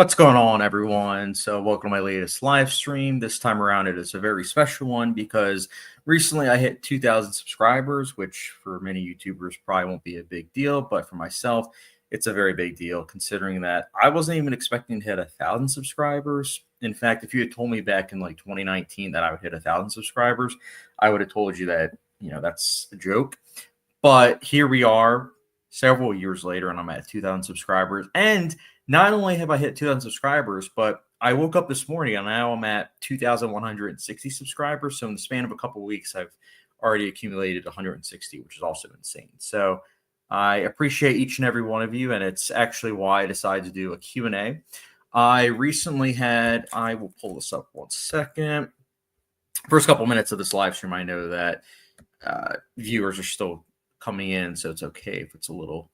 What's going on, everyone? So, welcome to my latest live stream. This time around, it is a very special one because recently I hit 2,000 subscribers, which for many YouTubers probably won't be a big deal, but for myself, it's a very big deal considering that I wasn't even expecting to hit 1,000 subscribers. In fact, if you had told me back in like 2019 that I would hit 1,000 subscribers, I would have told you that, that's a joke. But here we are several years later, and I'm at 2,000 subscribers. And not only have I hit 2,000 subscribers, but I woke up this morning and now I'm at 2,160 subscribers. So in the span of a couple of weeks, I've already accumulated 160, which is also insane. So I appreciate each and every one of you, and it's actually why I decided to do a Q&A. I recently had, I will pull this up one second. First couple minutes of this live stream, I know that viewers are still coming in, so it's okay if it's a little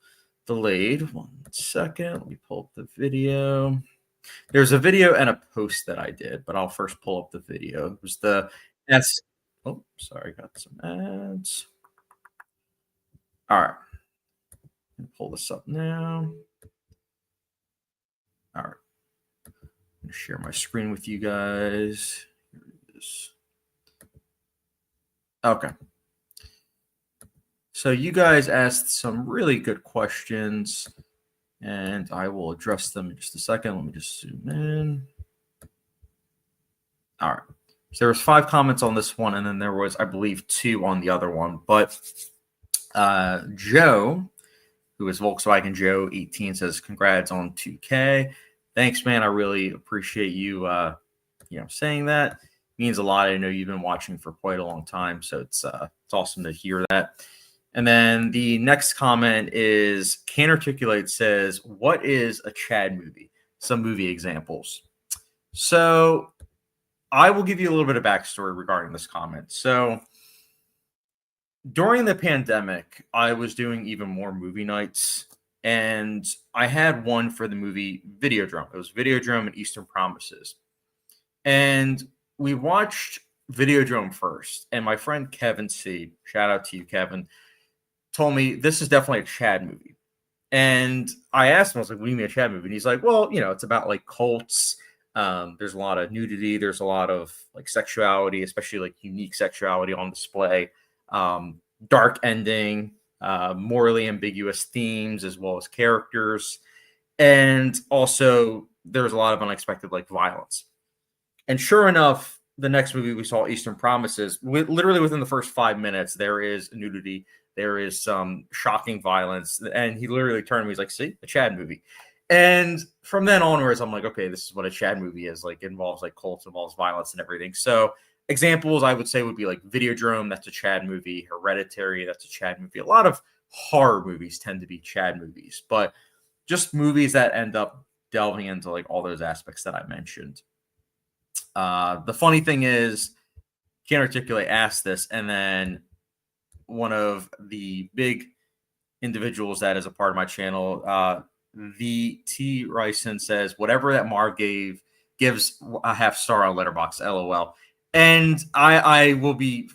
delayed. 1 second, let me pull up the video. There's a video and a post that I did, but I'll first pull up the video. It was the oh, sorry, got some ads. All right, pull this up now. All right, I'm gonna share my screen with you guys. Here it is. Okay. So you guys asked some really good questions, and I will address them in just a second. Let me just zoom in. All right. So there was 5 comments on this one, and then there was, I believe, 2 on the other one. But Joe, who is Volkswagen Joe 18, says, "Congrats on 2K." Thanks, man. I really appreciate you, saying that. It means a lot. I know you've been watching for quite a long time, so it's awesome to hear that. And then the next comment is Can't Articulate says, "What is a Chad movie? Some movie examples." So I will give you a little bit of backstory regarding this comment. So during the pandemic, I was doing even more movie nights, and I had one for the movie Videodrome. It was Videodrome and Eastern Promises. And we watched Videodrome first, and my friend Kevin C., shout out to you, Kevin, told me this is definitely a Chad movie. And I asked him, I was like, "What do you mean a Chad movie?" And he's like, "Well, it's about like cults. There's a lot of nudity. There's a lot of like sexuality, especially like unique sexuality on display. Dark ending, morally ambiguous themes, as well as characters. And also there's a lot of unexpected like violence." And sure enough, the next movie we saw, Eastern Promises, literally within the first 5 minutes, there is nudity. There is some shocking violence. And he literally turned to me, he's like, "See, a Chad movie." And from then onwards, I'm like, okay, this is what a Chad movie is. Like, it involves like cults, involves violence and everything. So examples I would say would be like Videodrome, that's a Chad movie. Hereditary, that's a Chad movie. A lot of horror movies tend to be Chad movies, but just movies that end up delving into like all those aspects that I mentioned. The funny thing is, Can't Articulate asked this, and then one of the big individuals that is a part of my channel, the T. Ryson, says, "Whatever that Marv gives a half star on Letterboxd, LOL." And I will be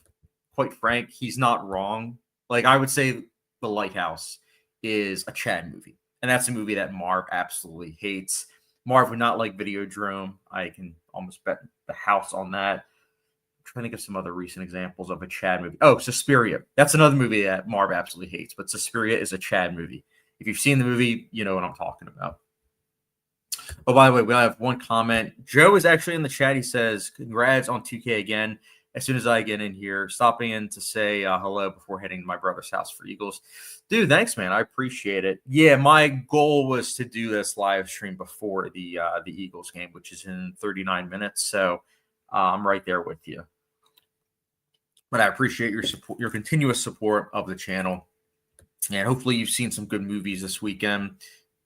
quite frank, he's not wrong. Like, I would say The Lighthouse is a Chad movie, and that's a movie that Marv absolutely hates. Marv would not like Videodrome. I can almost bet the house on that. I'm trying to think of some other recent examples of a Chad movie. Oh, Suspiria. That's another movie that Marv absolutely hates, but Suspiria is a Chad movie. If you've seen the movie, you know what I'm talking about. Oh, by the way, we have one comment. Joe is actually in the chat. He says, "Congrats on 2K again. As soon as I get in here, stopping in to say hello before heading to my brother's house for Eagles." Dude, thanks, man. I appreciate it. Yeah, my goal was to do this live stream before the Eagles game, which is in 39 minutes. So I'm right there with you. But I appreciate your support, your continuous support of the channel. And hopefully you've seen some good movies this weekend.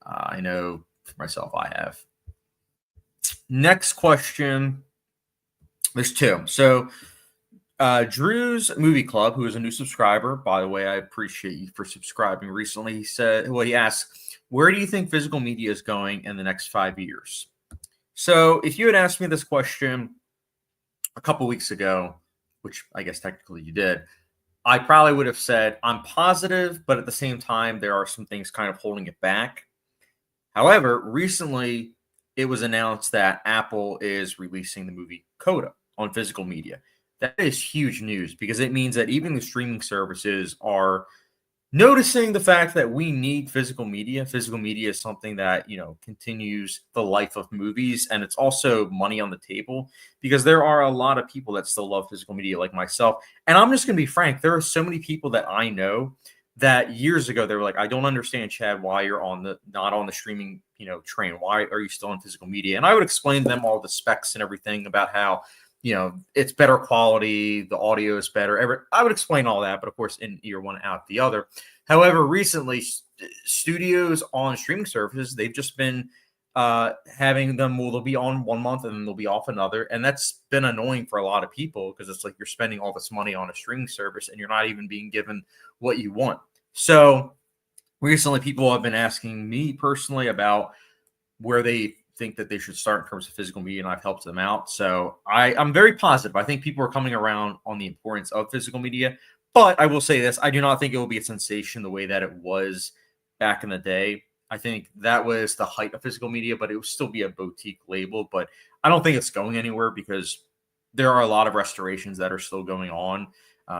I know for myself, I have. Next question. There's 2. So Drew's Movie Club, who is a new subscriber, by the way, I appreciate you for subscribing recently. He asked, "Where do you think physical media is going in the next 5 years?" So if you had asked me this question a couple weeks ago, which I guess technically you did, I probably would have said I'm positive, but at the same time, there are some things kind of holding it back. However, recently, it was announced that Apple is releasing the movie Coda on physical media. That is huge news because it means that even the streaming services are noticing the fact that we need physical media. Physical media is something that, continues the life of movies, and it's also money on the table because there are a lot of people that still love physical media like myself. And I'm just going to be frank, there are so many people that I know that years ago they were like, I don't understand, Chad, why you're not on the streaming, train. Why are you still on physical media? And I would explain to them all the specs and everything about how it's better quality, the audio is better. I would explain all that, but of course, in year one, out the other. However, recently, studios on streaming services, they've just been having them, they'll be on 1 month and then they'll be off another. And that's been annoying for a lot of people because it's like you're spending all this money on a streaming service and you're not even being given what you want. So recently, people have been asking me personally about where they think that they should start in terms of physical media, and I've helped them out. So I'm very positive. I think people are coming around on the importance of physical media. But I will say this, I do not think it will be a sensation the way that it was back in the day. I think that was the height of physical media, but it will still be a boutique label. But I don't think it's going anywhere because there are a lot of restorations that are still going on.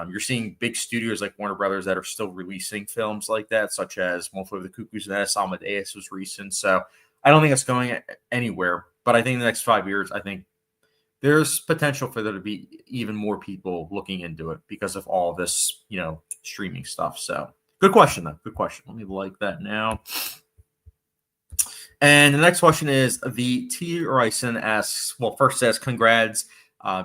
You're seeing big studios like Warner Brothers that are still releasing films like that, such as One Flew Over the Cuckoo's Nest, Amadeus was recent. So I don't think it's going anywhere. But I think in the next 5 years, I think there's potential for there to be even more people looking into it because of all this, streaming stuff. So good question, though. Good question. Let me like that now. And the next question is the T. Ryson asks, well, first says, congrats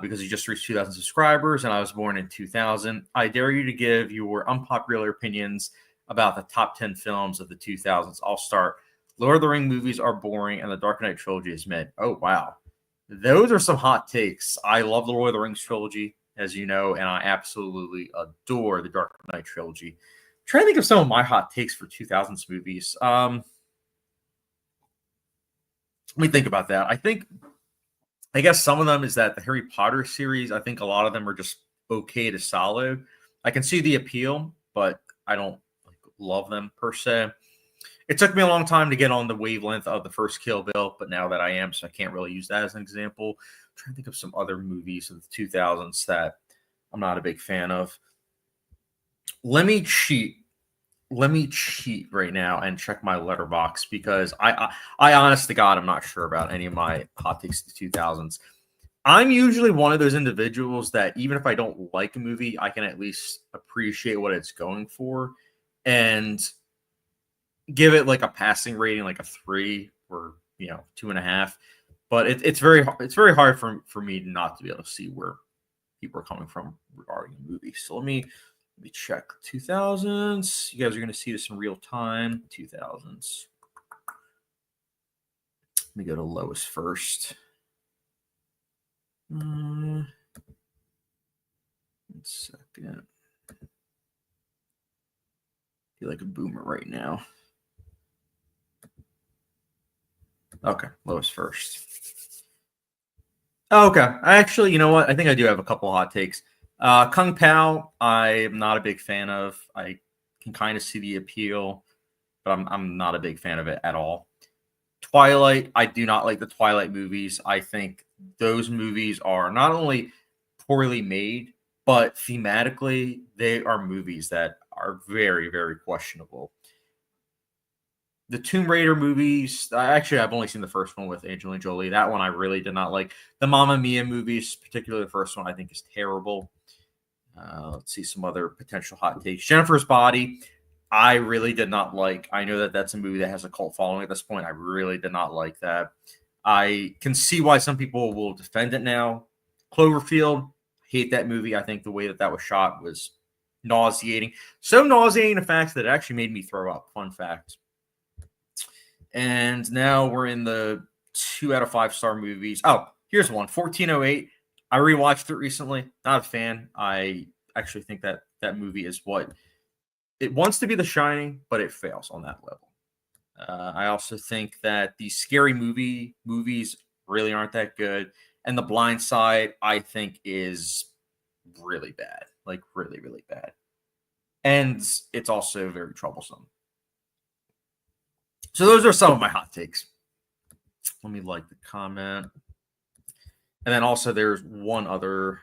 because you just reached 2,000 subscribers and I was born in 2000. I dare you to give your unpopular opinions about the top 10 films of the 2000s. I'll start. Lord of the Ring movies are boring and the Dark Knight trilogy is mid. Oh, wow. Those are some hot takes. I love the Lord of the Rings trilogy, as you know, and I absolutely adore the Dark Knight trilogy. I'm trying to think of some of my hot takes for 2000s movies. Let me think about that. I guess some of them is that the Harry Potter series, I think a lot of them are just okay to solid. I can see the appeal, but I don't love them per se. It took me a long time to get on the wavelength of the first Kill Bill, but now that I am, so I can't really use that as an example. I'm trying to think of some other movies of the 2000s that I'm not a big fan of. Let me cheat right now and check my letterbox because I honest to God, I'm not sure about any of my hot takes of the 2000s. I'm usually one of those individuals that even if I don't like a movie, I can at least appreciate what it's going for and give it like a passing rating, like a 3 or 2.5. But it's very hard for me not to be able to see where people are coming from regarding the movie. So let me check 2000s. You guys are going to see this in real time. 2000s. Let me go to lowest first. 1 second. I feel like a boomer right now. Okay, lowest first. Okay, actually, you know what? I think I do have a couple hot takes. Kung Pao, I'm not a big fan of. I can kind of see the appeal, but I'm not a big fan of it at all. Twilight, I do not like the Twilight movies. I think those movies are not only poorly made, but thematically, they are movies that are very, very questionable. The Tomb Raider movies, I've only seen the first one with Angelina Jolie. That one I really did not like. The Mamma Mia movies, particularly the first one, I think is terrible. Let's see some other potential hot takes. Jennifer's Body, I really did not like. I know that that's a movie that has a cult following at this point. I really did not like that. I can see why some people will defend it now. Cloverfield, hate that movie. I think the way that was shot was nauseating. So nauseating, the fact that it actually made me throw up. Fun fact. And now we're in the 2 out of 5 star movies. Oh, here's one. 1408. I rewatched it recently. Not a fan. I actually think that movie is what it wants to be, The Shining, but it fails on that level. I also think that the scary movies really aren't that good. And The Blind Side, I think, is really bad. Like, really, really bad. And it's also very troublesome. So those are some of my hot takes. Let me like the comment. And then also there's one other.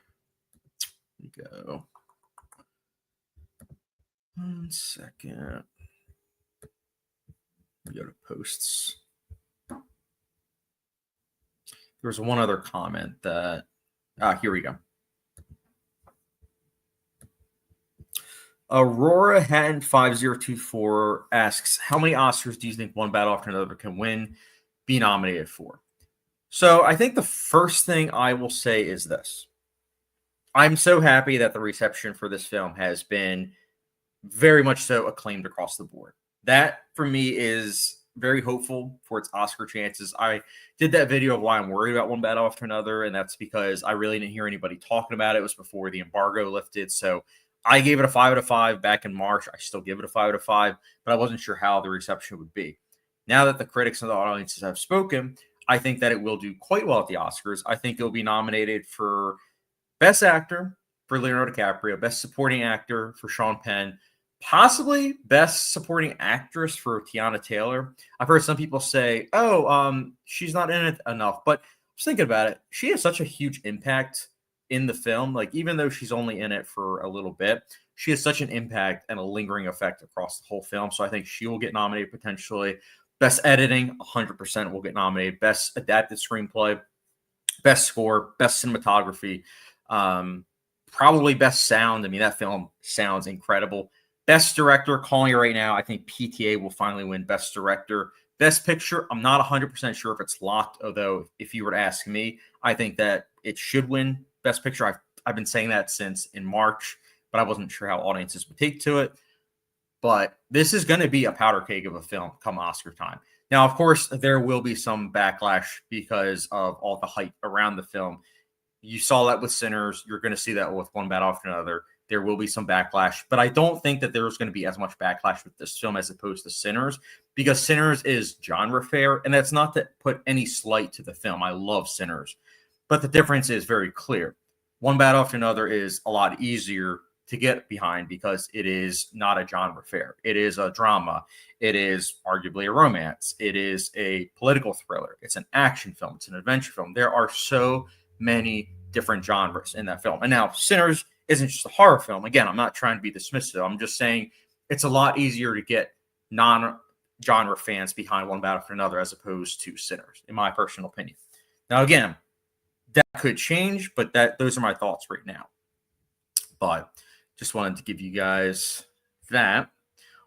Let me go. 1 second. We go to posts. There's one other comment that. Here we go. Aurora Hatton 5024 asks, how many Oscars do you think One Battle After Another can win, be nominated for? So I think the first thing I will say is this. I'm so happy that the reception for this film has been very much so acclaimed across the board. That for me is very hopeful for its Oscar chances. I did that video of why I'm worried about One Battle After Another, and that's because I really didn't hear anybody talking about it. It was before the embargo lifted, so I gave it a 5 out of 5 back in March. I still give it a 5 out of 5, but I wasn't sure how the reception would be. Now that the critics and the audiences have spoken, I think that it will do quite well at the Oscars. I think it'll be nominated for Best Actor for Leonardo DiCaprio, Best Supporting Actor for Sean Penn, possibly Best Supporting Actress for Tiana Taylor. I've heard some people say, she's not in it enough. But I was thinking about it. She has such a huge impact in the film. Like, even though she's only in it for a little bit, she has such an impact and a lingering effect across the whole film. So I think she will get nominated potentially. Best Editing, 100% will get nominated. Best Adapted Screenplay, Best Score, Best Cinematography, probably Best Sound. I mean, that film sounds incredible. Best Director, calling it right now, I think PTA will finally win Best Director. Best Picture, I'm not 100% sure if it's locked, although if you were to ask me, I think that it should win Best Picture. I've been saying that since in March, but I wasn't sure how audiences would take to it. But this is going to be a powder keg of a film come Oscar time. Now, of course, there will be some backlash because of all the hype around the film. You saw that with Sinners. You're going to see that with One Battle After Another. There will be some backlash, but I don't think that there's going to be as much backlash with this film as opposed to Sinners, because Sinners is genre fair, and that's not to put any slight to the film. I love Sinners, but the difference is very clear. One Battle After Another is a lot easier to get behind because it is not a genre fair. It is a drama. It is arguably a romance. It is a political thriller. It's an action film. It's an adventure film. There are so many different genres in that film. And now Sinners isn't just a horror film. Again, I'm not trying to be dismissive. I'm just saying it's a lot easier to get non-genre fans behind One Battle After Another as opposed to Sinners, in my personal opinion. Now, again, that could change, but those are my thoughts right now. But just wanted to give you guys that.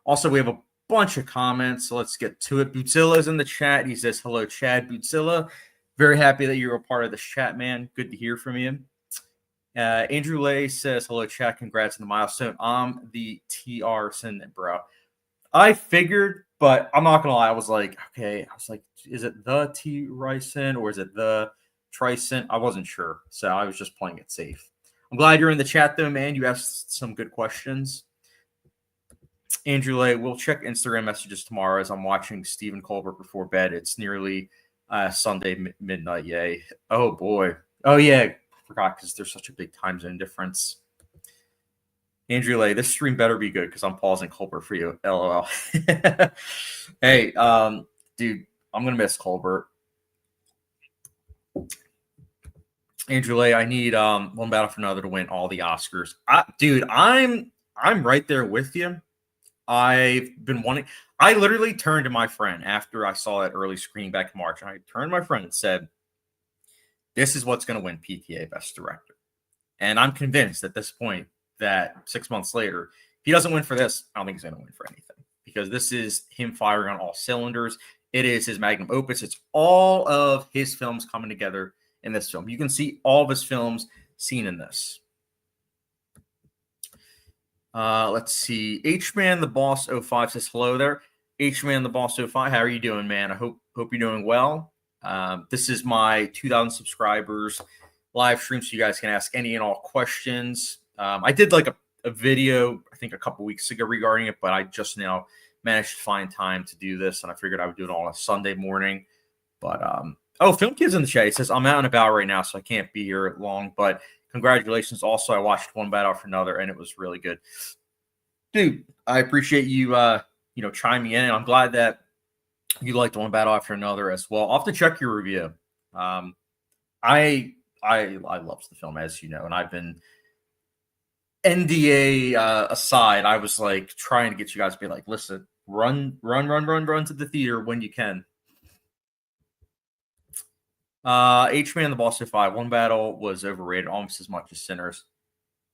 Also, we have a bunch of comments, so let's get to it. Bootzilla's in the chat. He says, hello, Chad. Bootzilla, very happy that you're a part of this chat, man. Good to hear from you. Andrew Lay says, hello, chat. Congrats on the milestone. I'm the TR Sending, bro. I figured, but I'm not going to lie. I was like, is it the T Ryson or is it the Tricent? I wasn't sure. So I was just playing it safe. I'm glad you're in the chat, though, man. You asked some good questions. Andrew Lay, we'll check Instagram messages tomorrow as I'm watching Stephen Colbert before bed. It's nearly Sunday midnight. Yay. Oh, boy. Oh, yeah. I forgot because there's such a big time zone difference. Andrew Lay, this stream better be good because I'm pausing Colbert for you. LOL. Hey, dude, I'm going to miss Colbert. Andrew Lay, I need One Battle After Another to win all the Oscars. Dude, I'm right there with you. I've been wanting. I literally turned to my friend after I saw that early screening back in March, and I turned to my friend and said, "This is what's going to win PTA Best Director." And I'm convinced at this point that 6 months later, if he doesn't win for this, I don't think he's going to win for anything, because this is him firing on all cylinders. It is his magnum opus. It's all of his films coming together in this film. You can see all of his films seen in this. Let's see. H-Man the Boss 05 says hello there. H-Man the Boss 05, how are you doing, man? I hope you're doing well. This is my 2,000 subscribers live stream, so you guys can ask any and all questions. I did like a video, I think a couple weeks ago regarding it, but I just now managed to find time to do this, and I figured I would do it on a Sunday morning. But Film Kid's in the chat. He says, I'm out and about right now, so I can't be here long, but congratulations. Also, I watched One Battle After Another, and it was really good. Dude, I appreciate you, chiming in. And I'm glad that You liked one battle after another as well. I'll have to check your review. Um, I I loved the film, as you know, and I've been NDA aside. I was like trying to get you guys to be like, listen, run to the theater when you can. H Man the Boss of Five. One battle was overrated almost as much as Sinners.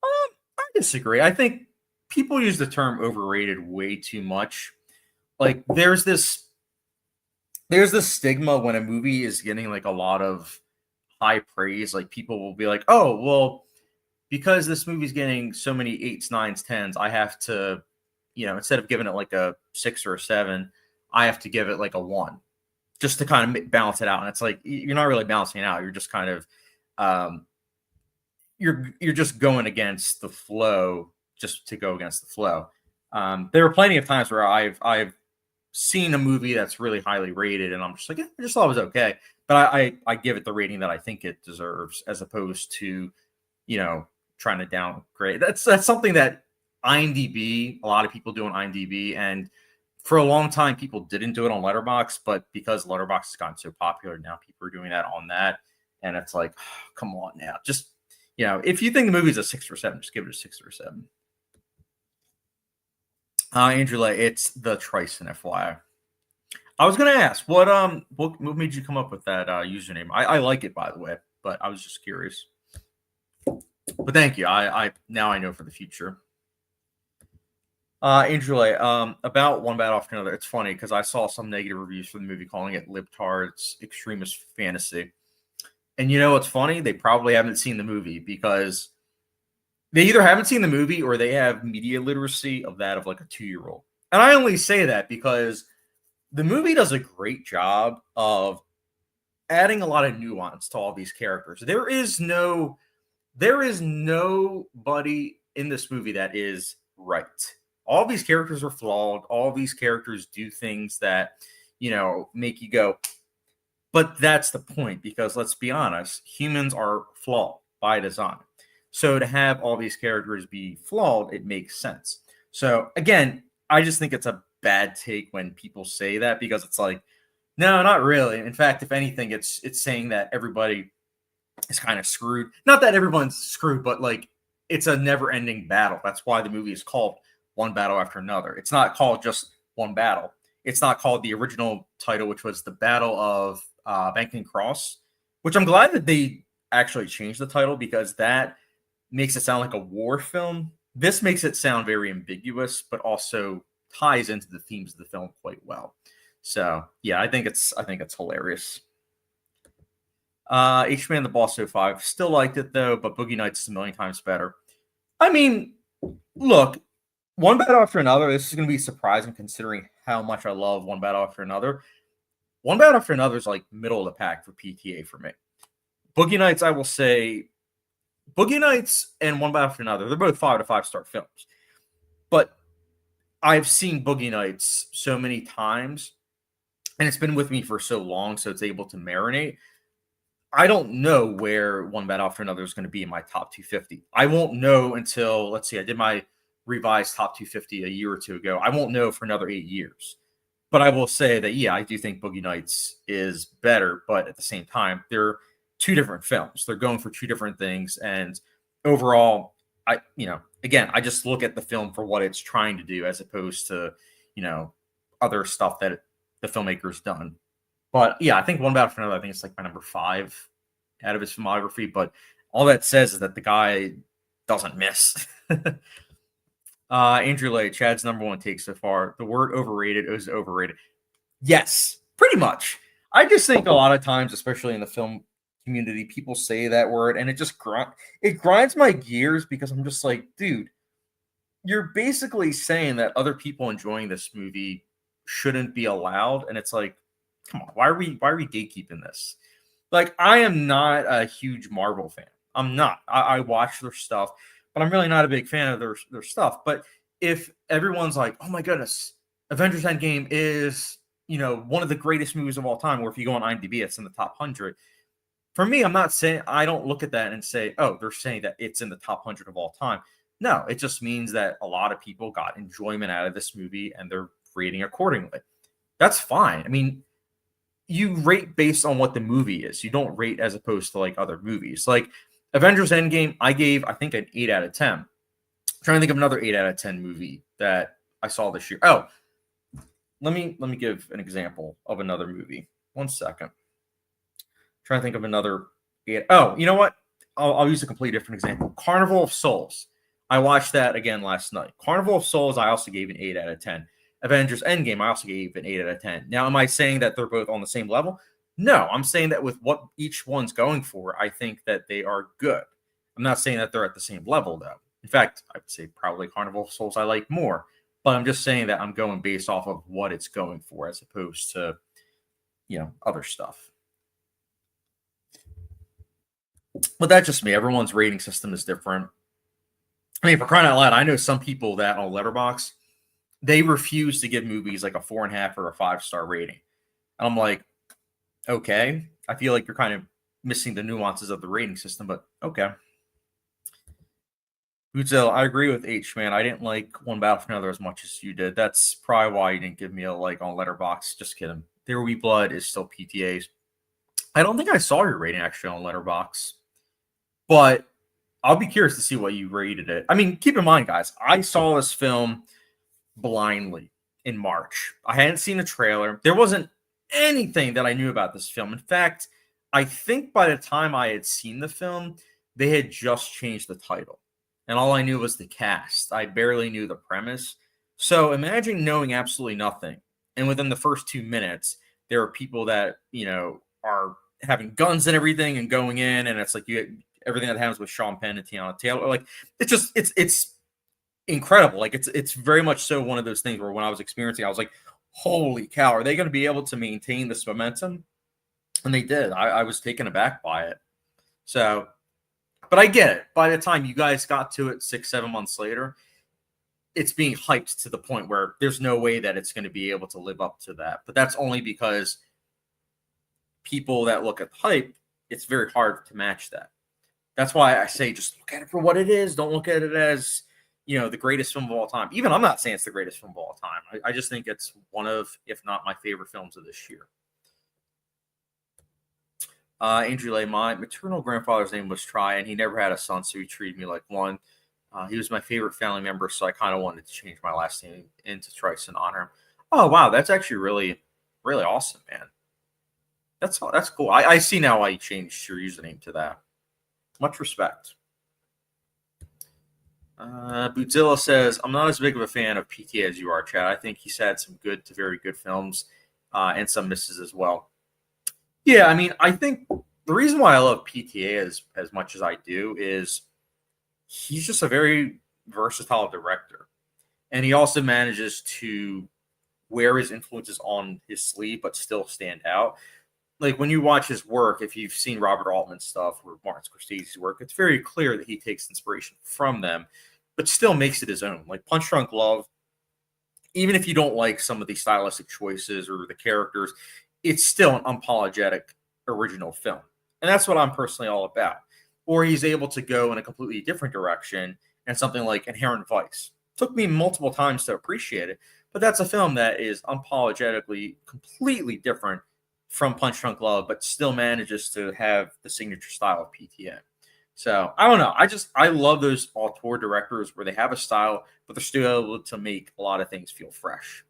I disagree. I think people use the term overrated way too much. Like there's this stigma when a movie is getting like a lot of high praise. Like people will be like, "Oh, well, because this movie's getting so many eights, nines, tens, I have to, instead of giving it like a 6 or a 7, I have to give it like a 1, just to kind of balance it out." And it's like you're not really balancing it out. You're just kind of um, you're just going against the flow, just to go against the flow. There were plenty of times where I've seen a movie that's really highly rated, and I'm just like, I just thought it was okay, but I give it the rating that I think it deserves, as opposed to you know trying to downgrade. That's something that IMDb, a lot of people do on IMDb, and for a long time people didn't do it on Letterboxd, but because Letterboxd has gotten so popular now, people are doing that on that, and it's like, come on now, just if you think the movie's a 6 or 7, just give it a 6 or 7. Andrew Lay, it's the Trison, FYI. I was gonna ask what made you come up with that username? I like it, by the way, but I was just curious. But thank you. I now I know for the future. Andrew Lay, about one battle after another. It's funny because I saw some negative reviews for the movie calling it libtards extremist fantasy. And you know what's funny? They probably haven't seen the movie, because they either haven't seen the movie or they have media literacy of that of like a 2-year-old. And I only say that because the movie does a great job of adding a lot of nuance to all these characters. There is nobody in this movie that is right. All these characters are flawed. All these characters do things that, make you go, but that's the point, because let's be honest, humans are flawed by design. So to have all these characters be flawed, it makes sense. So again, I just think it's a bad take when people say that, because it's like, no, not really. In fact, if anything, it's saying that everybody is kind of screwed. Not that everyone's screwed, but like it's a never-ending battle. That's why the movie is called One Battle After Another. It's not called just One Battle. It's not called the original title, which was the Battle of Banking Cross, which I'm glad that they actually changed the title, because that makes it sound like a war film. This makes it sound very ambiguous, but also ties into the themes of the film quite well. So yeah, I think it's hilarious. H-Man the Boss 05. Still liked it though, but Boogie Nights is a million times better. I mean, look, One Battle After Another, this is going to be surprising considering how much I love One Battle After Another. One Battle After Another is like middle of the pack for PTA for me. Boogie Nights, I will say, Boogie Nights and One Battle After Another, they're both 5 to 5 star films. But I've seen Boogie Nights so many times, and it's been with me for so long, so it's able to marinate. I don't know where One Battle After Another is going to be in my top 250. I won't know until, let's see, I did my revised top 250 a year or two ago. I won't know for another 8 years. But I will say that, yeah, I do think Boogie Nights is better, but at the same time, they're two different films. They're going for two different things. And overall, again, I just look at the film for what it's trying to do, as opposed to, other stuff that the filmmaker's done. But yeah, I think One Battle for Another, I think it's like my number 5 out of his filmography. But all that says is that the guy doesn't miss. Andrew Lay, Chad's number 1 take so far. The word overrated is overrated. Yes, pretty much. I just think a lot of times, especially in the film community, people say that word, and it grinds my gears, because I'm just like, dude, you're basically saying that other people enjoying this movie shouldn't be allowed, and it's like, come on, why are we gatekeeping this? Like, I am not a huge Marvel fan. I'm not. I watch their stuff, but I'm really not a big fan of their stuff. But if everyone's like, oh my goodness, Avengers Endgame is, one of the greatest movies of all time, or if you go on IMDb, it's in the top 100. For me, I'm not saying, I don't look at that and say, oh, they're saying that it's in the top 100 of all time. No, it just means that a lot of people got enjoyment out of this movie and they're rating accordingly. That's fine. I mean, you rate based on what the movie is. You don't rate as opposed to like other movies. Like Avengers Endgame, I gave I think an 8 out of 10. I'm trying to think of another 8 out of 10 movie that I saw this year. Oh, let me give an example of another movie. One second. Trying to think of another. Oh, you know what? I'll use a completely different example. Carnival of Souls. I watched that again last night. Carnival of Souls, I also gave an 8 out of 10. Avengers Endgame, I also gave an 8 out of 10. Now, am I saying that they're both on the same level? No, I'm saying that with what each one's going for, I think that they are good. I'm not saying that they're at the same level, though. In fact, I would say probably Carnival of Souls I like more. But I'm just saying that I'm going based off of what it's going for as opposed to, other stuff. But that's just me. Everyone's rating system is different. I mean, for crying out loud, I know some people that on Letterbox they refuse to give movies like a 4.5 or a 5-star rating. And I'm like, okay, I feel like you're kind of missing the nuances of the rating system, but okay. Uzel, I agree with H, man. I didn't like One Battle for Another as much as you did. That's probably why you didn't give me a like on Letterbox. Just kidding. There Will Be Blood is still PTA's. I don't think I saw your rating actually on Letterbox, but I'll be curious to see what you rated it. I mean, keep in mind, guys, I saw this film blindly in March. I hadn't seen a trailer. There wasn't anything that I knew about this film. In fact, I think by the time I had seen the film, they had just changed the title. And all I knew was the cast. I barely knew the premise. So imagine knowing absolutely nothing. And within the first 2 minutes, there are people that, are having guns and everything and going in. And it's like everything that happens with Sean Penn and Tiana Taylor. Like it's incredible. Like it's very much so one of those things where when I was experiencing, I was like, holy cow, are they going to be able to maintain this momentum? And they did. I was taken aback by it. So, but I get it. By the time you guys got to it 6-7 months later, it's being hyped to the point where there's no way that it's going to be able to live up to that. But that's only because people that look at the hype, it's very hard to match that. That's why I say just look at it for what it is. Don't look at it as the greatest film of all time. Even I'm not saying it's the greatest film of all time. I just think it's one of, if not my favorite films of this year. Andrew Lay, my maternal grandfather's name was Try, and he never had a son, so he treated me like one. He was my favorite family member, so I kind of wanted to change my last name into Trice and honor him. Oh, wow. That's actually really, really awesome, man. That's cool. I see now why you changed your username to that. Much respect. Bootzilla says, I'm not as big of a fan of PTA as you are, Chad. I think he's had some good to very good films and some misses as well. Yeah, I mean, I think the reason why I love PTA as much as I do is he's just a very versatile director. And he also manages to wear his influences on his sleeve but still stand out. Like when you watch his work, if you've seen Robert Altman's stuff or Martin Scorsese's work, it's very clear that he takes inspiration from them, but still makes it his own. Like Punch Drunk Love, even if you don't like some of the stylistic choices or the characters, it's still an unapologetic original film. And that's what I'm personally all about. Or he's able to go in a completely different direction and something like Inherent Vice. Took me multiple times to appreciate it, but that's a film that is unapologetically completely different from Punch Drunk Love, but still manages to have the signature style of PTA. So I don't know. I love those auteur directors where they have a style, but they're still able to make a lot of things feel fresh.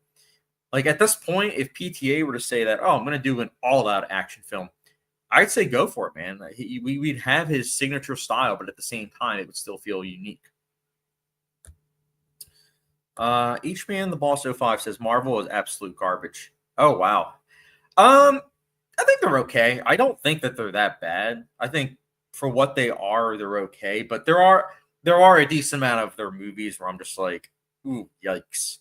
Like at this point, if PTA were to say that, oh, I'm going to do an all-out action film, I'd say go for it, man. We'd have his signature style, but at the same time, it would still feel unique. Each Man the Boss 05 says Marvel is absolute garbage. Oh wow. I think they're okay. I don't think that they're that bad. I think for what they are, they're okay. But there are a decent amount of their movies where I'm just like, ooh, yikes.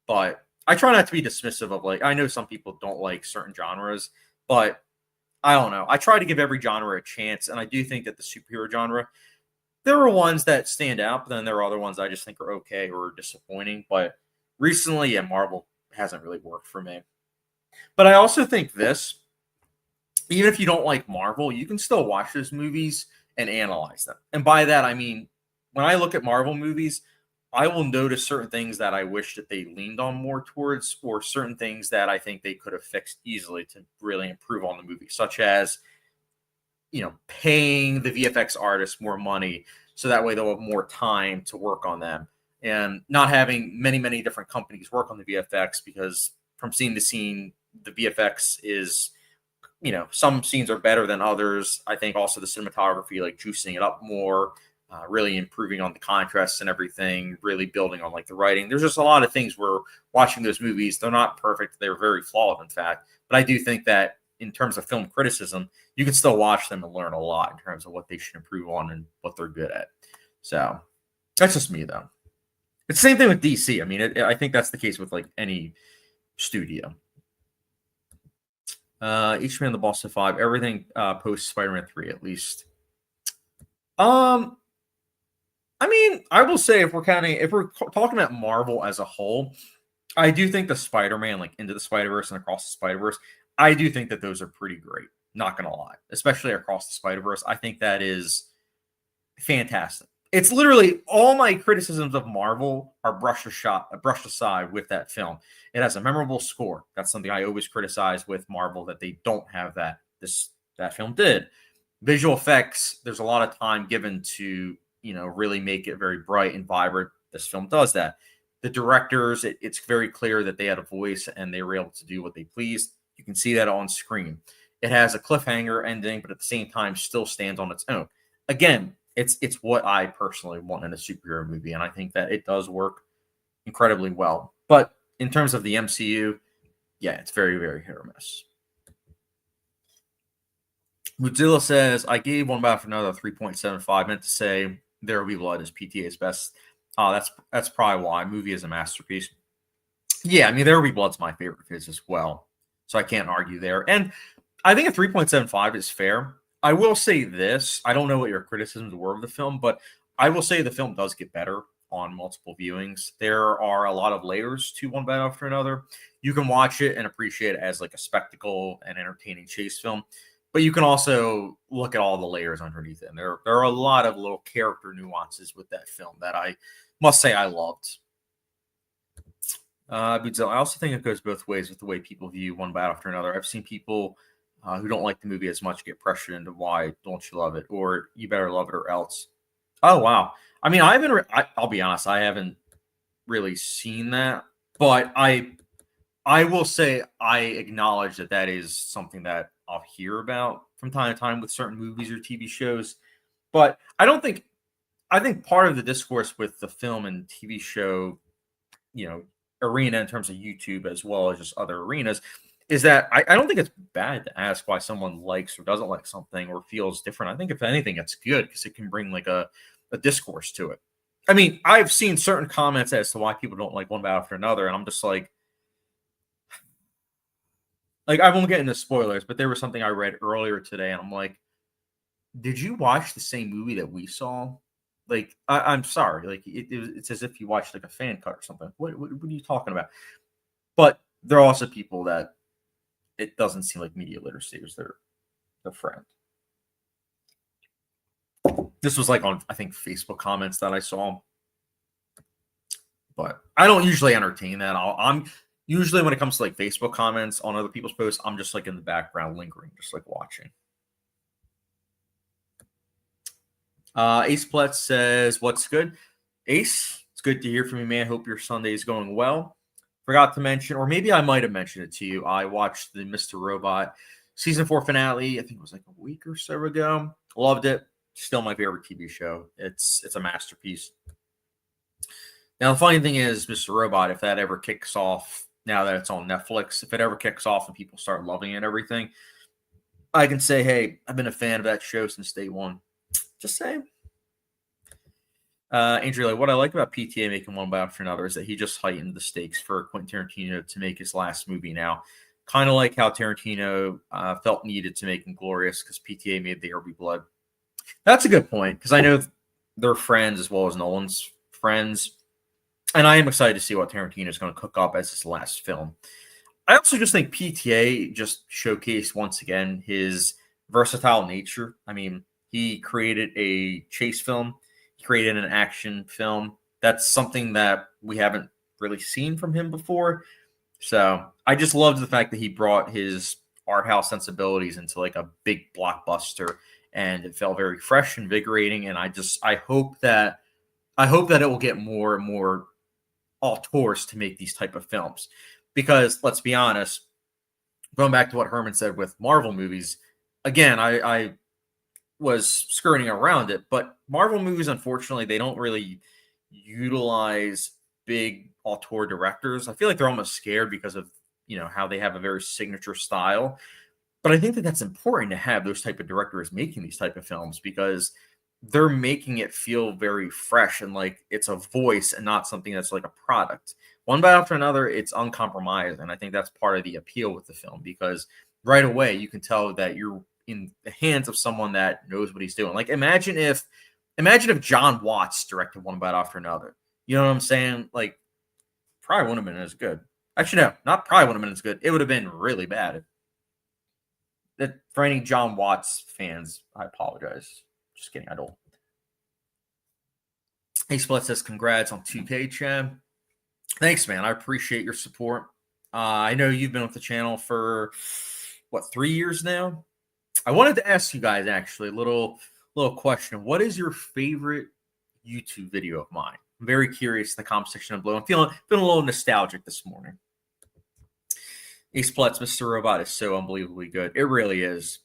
But I try not to be dismissive of I know some people don't like certain genres, but I don't know. I try to give every genre a chance, and I do think that the superhero genre, there are ones that stand out, but then there are other ones I just think are okay or disappointing. But recently, yeah, Marvel hasn't really worked for me. But I also think this, even if you don't like Marvel, you can still watch those movies and analyze them. And by that, I mean, when I look at Marvel movies, I will notice certain things that I wish that they leaned on more towards, or certain things that I think they could have fixed easily to really improve on the movie, such as, paying the VFX artists more money so that way they'll have more time to work on them, and not having many, many different companies work on the VFX, because from scene to scene, the VFX is, some scenes are better than others. I think also the cinematography, like juicing it up more, really improving on the contrasts and everything, really building on like the writing. There's just a lot of things where watching those movies, they're not perfect. They're very flawed, in fact. But I do think that in terms of film criticism, you can still watch them and learn a lot in terms of what they should improve on and what they're good at. So that's just me, though. It's the same thing with DC. I mean, I think that's the case with like any studio. Each Man the Boss of Five, everything post Spider-Man 3 at least. I mean, I will say if we're talking about Marvel as a whole, I do think the Spider-Man, like Into the Spider-Verse and Across the Spider-Verse, I do think that those are pretty great. Not gonna lie, especially Across the Spider-Verse. I think that is fantastic. It's literally all my criticisms of Marvel are brushed aside with that film. It has a memorable score. That's something I always criticize with Marvel, that they don't have that. That film did. Visual effects, there's a lot of time given to, really make it very bright and vibrant. This film does that. The directors, it's very clear that they had a voice and they were able to do what they pleased. You can see that on screen. It has a cliffhanger ending, but at the same time still stands on its own. Again, it's what I personally want in a superhero movie, and I think that it does work incredibly well. But in terms of the MCU, yeah, it's very, very hit or miss. Mozilla says, I gave One Battle for Another 3.75. Meant to say There Will Be Blood is PTA's best. That's probably why. Movie is a masterpiece. Yeah, I mean, There Will Be Blood's my favorite of his as well, so I can't argue there. And I think a 3.75 is fair. I will say this. I don't know what your criticisms were of the film, but I will say the film does get better on multiple viewings. There are a lot of layers to One Battle After Another. You can watch it and appreciate it as like a spectacle and entertaining chase film, but you can also look at all the layers underneath it. And there are a lot of little character nuances with that film that I must say I loved. I also think it goes both ways with the way people view One Battle After Another. I've seen people who don't like the movie as much get pressured into why don't you love it, or you better love it or else. Oh wow! I mean, I'll be honest, I haven't really seen that, but I will say I acknowledge that is something that I'll hear about from time to time with certain movies or TV shows. But I think part of the discourse with the film and TV show, arena in terms of YouTube as well as just other arenas, is that I don't think it's bad to ask why someone likes or doesn't like something or feels different. I think if anything, it's good because it can bring like a discourse to it. I mean, I've seen certain comments as to why people don't like One Battle After Another, and I'm just like I won't get into spoilers, but there was something I read earlier today, and I'm like, did you watch the same movie that we saw? Like, I'm sorry, like it's as if you watched like a fan cut or something. What are you talking about? But there are also people that it doesn't seem like media literacy is their friend. This was like on, I think, Facebook comments that I saw. But I don't usually entertain that. I'm usually, when it comes to like Facebook comments on other people's posts, I'm just like in the background lingering, just like watching. Ace Pletz says, what's good? Ace, it's good to hear from you, man. Hope your Sunday is going well. Forgot to mention, or maybe I might have mentioned it to you. I watched the Mr. Robot season 4 finale. I think it was like a week or so ago. Loved it. Still my favorite TV show. It's a masterpiece. Now, the funny thing is, Mr. Robot, if that ever kicks off, now that it's on Netflix, if it ever kicks off and people start loving it and everything, I can say, hey, I've been a fan of that show since day one. Just saying. Andrew, what I like about PTA making One Battle After Another is that he just heightened the stakes for Quentin Tarantino to make his last movie now. Kind of like how Tarantino felt needed to make Inglourious because PTA made There Will Be Blood. That's a good point because I know they're friends as well as Nolan's friends. And I am excited to see what Tarantino is going to cook up as his last film. I also just think PTA just showcased once again his versatile nature. I mean, he created a chase film. He created an action film. That's something that we haven't really seen from him before. So I just loved the fact that he brought his art house sensibilities into like a big blockbuster, and it felt very fresh, invigorating. And I hope that it will get more and more auteurs to make these type of films, because let's be honest, going back to what Herman said with Marvel movies, again, I was skirting around it, but Marvel movies, unfortunately, they don't really utilize big auteur directors. I feel like they're almost scared because of how they have a very signature style. But I think that that's important to have those type of directors making these type of films, because they're making it feel very fresh and like it's a voice and not something that's like a product. One bite after another, it's uncompromised, and I think that's part of the appeal with the film, because right away you can tell that you're in the hands of someone that knows what he's doing. Like imagine if John Watts directed One Bite After Another. You know what I'm saying? Like, probably wouldn't have been as good. Actually, no, not probably wouldn't have been as good. It would have been really bad. That for any John Watts fans, I apologize. Just kidding, I don't. Hey, Split says congrats on 2K, Chad. Thanks, man. I appreciate your support. I know you've been with the channel for what, 3 years now. I wanted to ask you guys actually a little question. What is your favorite YouTube video of mine? I'm very curious in the comment section of below. I'm feeling a little nostalgic this morning. Ace Plutz, Mr. Robot is so unbelievably good. It really is.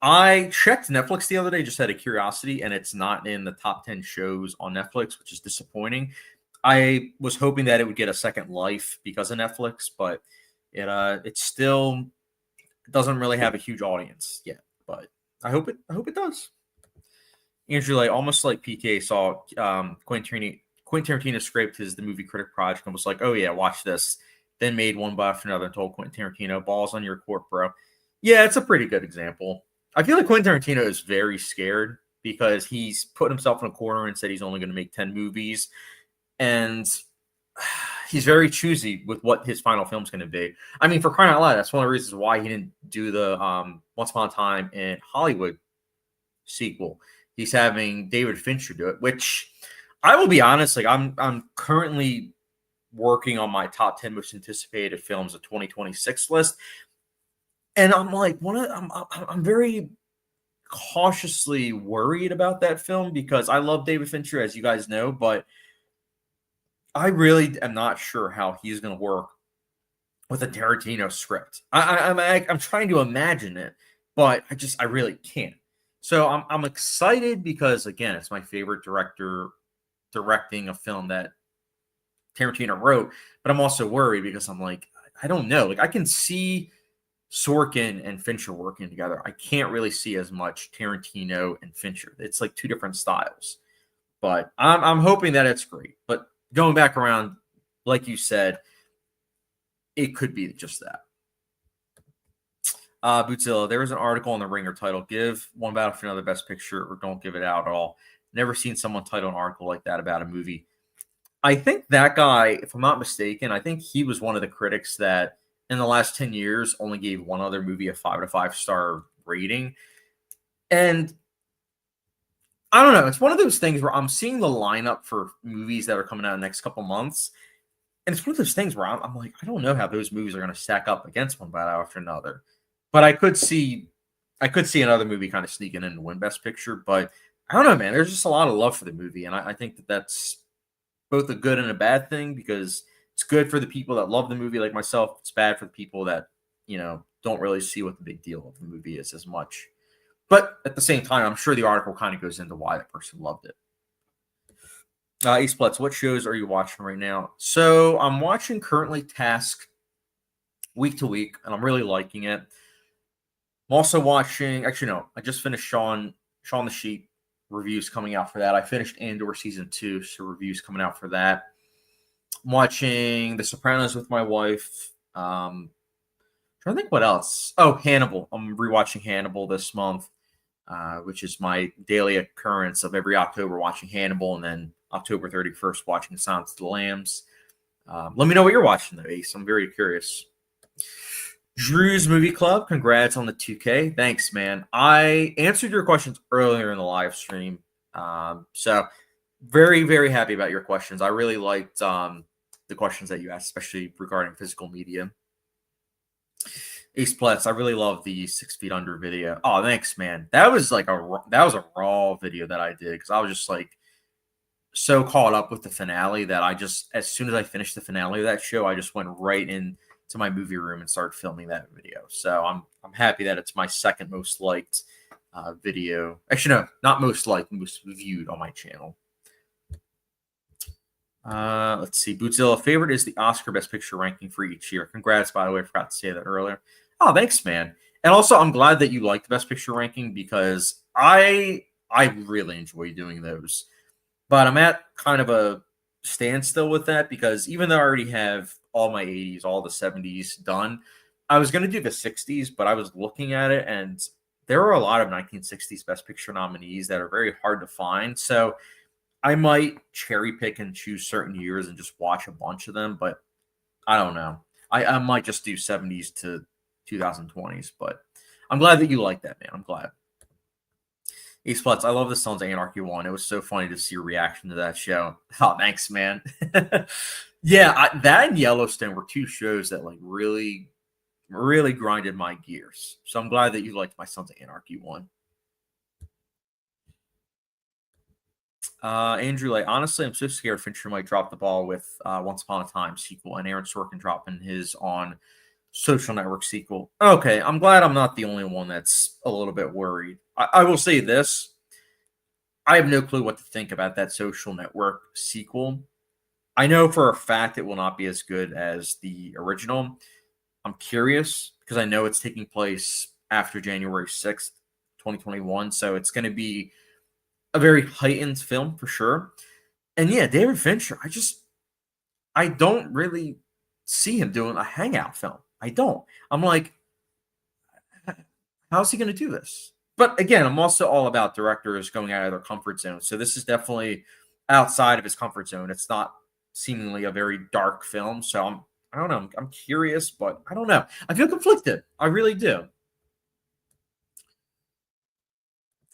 I checked Netflix the other day just out of curiosity, and it's not in the top 10 shows on Netflix, which is disappointing. I was hoping that it would get a second life because of Netflix, but it still doesn't really have a huge audience yet. But I hope it does. Andrew, like almost like PK saw Quentin Tarantino scraped the movie critic project and was like, "Oh yeah, watch this." Then made One Bite After Another and told Quentin Tarantino, "Balls on your court, bro." Yeah, it's a pretty good example. I feel like Quentin Tarantino is very scared because he's put himself in a corner and said he's only going to make 10 movies. And he's very choosy with what his final film's going to be. I mean, for crying out loud, that's one of the reasons why he didn't do the Once Upon a Time in Hollywood sequel. He's having David Fincher do it, which I will be honest, like I'm currently working on my top 10 most anticipated films of 2026 list. And I'm like, I'm very cautiously worried about that film because I love David Fincher, as you guys know, but I really am not sure how he's going to work with a Tarantino script. I'm trying to imagine it, but I really can't. So I'm excited because again, it's my favorite director directing a film that Tarantino wrote, but I'm also worried because I'm like, I don't know. Like I can see Sorkin and Fincher working together. I can't really see as much Tarantino and Fincher. It's like two different styles. But I'm hoping that it's great. But going back around, like you said, it could be just that. Bootzilla, there was an article in the Ringer titled "Give One Battle for Another Best Picture or Don't Give It Out at All." Never seen someone title an article like that about a movie. I think that guy, if I'm not mistaken, I think he was one of the critics that in the last 10 years only gave one other movie a 5 out of 5 star rating. And I don't know. It's one of those things where I'm seeing the lineup for movies that are coming out in the next couple months. And it's one of those things where I'm like, I don't know how those movies are going to stack up against one battle after another. But I could see another movie kind of sneaking in to win Best Picture. But I don't know, man. There's just a lot of love for the movie. And I think that that's both a good and a bad thing because it's good for the people that love the movie like myself. It's bad for the people that, don't really see what the big deal of the movie is as much. But at the same time, I'm sure the article kind of goes into why that person loved it. East Plutz, what shows are you watching right now? So I'm watching currently Task week to week, and I'm really liking it. I'm also watching, actually, no, I just finished Shaun the Sheep reviews coming out for that. I finished Andor season 2, so reviews coming out for that. I'm watching The Sopranos with my wife. Trying to think what else. Oh, Hannibal. I'm rewatching Hannibal this month, which is my daily occurrence of every October watching Hannibal, and then October 31st watching Silence of the Lambs. Let me know what you're watching, though, Ace. I'm very curious. Drew's Movie Club, congrats on the 2K. Thanks, man. I answered your questions earlier in the live stream. So Very, very happy about your questions. I really liked the questions that you asked, especially regarding physical media. Ace Plets, I really love the 6 feet under video. Oh, thanks, man. That was like that was a raw video that I did because I was just like so caught up with the finale that I just, as soon as I finished the finale of that show, I just went right into my movie room and started filming that video. So I'm happy that it's my second most liked video. Actually, no, not most liked, most viewed on my channel. Let's see. Bootzilla favorite is the Oscar Best Picture ranking for each year. Congrats, by the way. I forgot to say that earlier. Oh, thanks, man. And also, I'm glad that you like the Best Picture ranking because I really enjoy doing those. But I'm at kind of a standstill with that because even though I already have all my 80s, all the 70s done, I was going to do the 60s, but I was looking at it and there are a lot of 1960s Best Picture nominees that are very hard to find. So I might cherry pick and choose certain years and just watch a bunch of them, but I don't know. I might just do 70s to 2020s, but I'm glad that you like that, man. I'm glad. Ace Plus, I love the Sons of Anarchy one. It was so funny to see your reaction to that show. Oh, thanks, man. Yeah, that and Yellowstone were two shows that like really, really grinded my gears. So I'm glad that you liked my Sons of Anarchy one. Andrew, like honestly, I'm so scared Fincher might drop the ball with Once Upon a Time sequel and Aaron Sorkin dropping his on Social Network sequel. Okay, I'm glad I'm not the only one that's a little bit worried. I will say this: I have no clue what to think about that Social Network sequel. I know for a fact it will not be as good as the original. I'm curious because I know it's taking place after January 6th, 2021. So it's going to be a very heightened film for sure. And yeah, David Fincher, I don't really see him doing a hangout film. I don't. I'm like, how's he going to do this? But again, I'm also all about directors going out of their comfort zone. So this is definitely outside of his comfort zone. It's not seemingly a very dark film. So I don't know. I'm curious, but I don't know. I feel conflicted. I really do.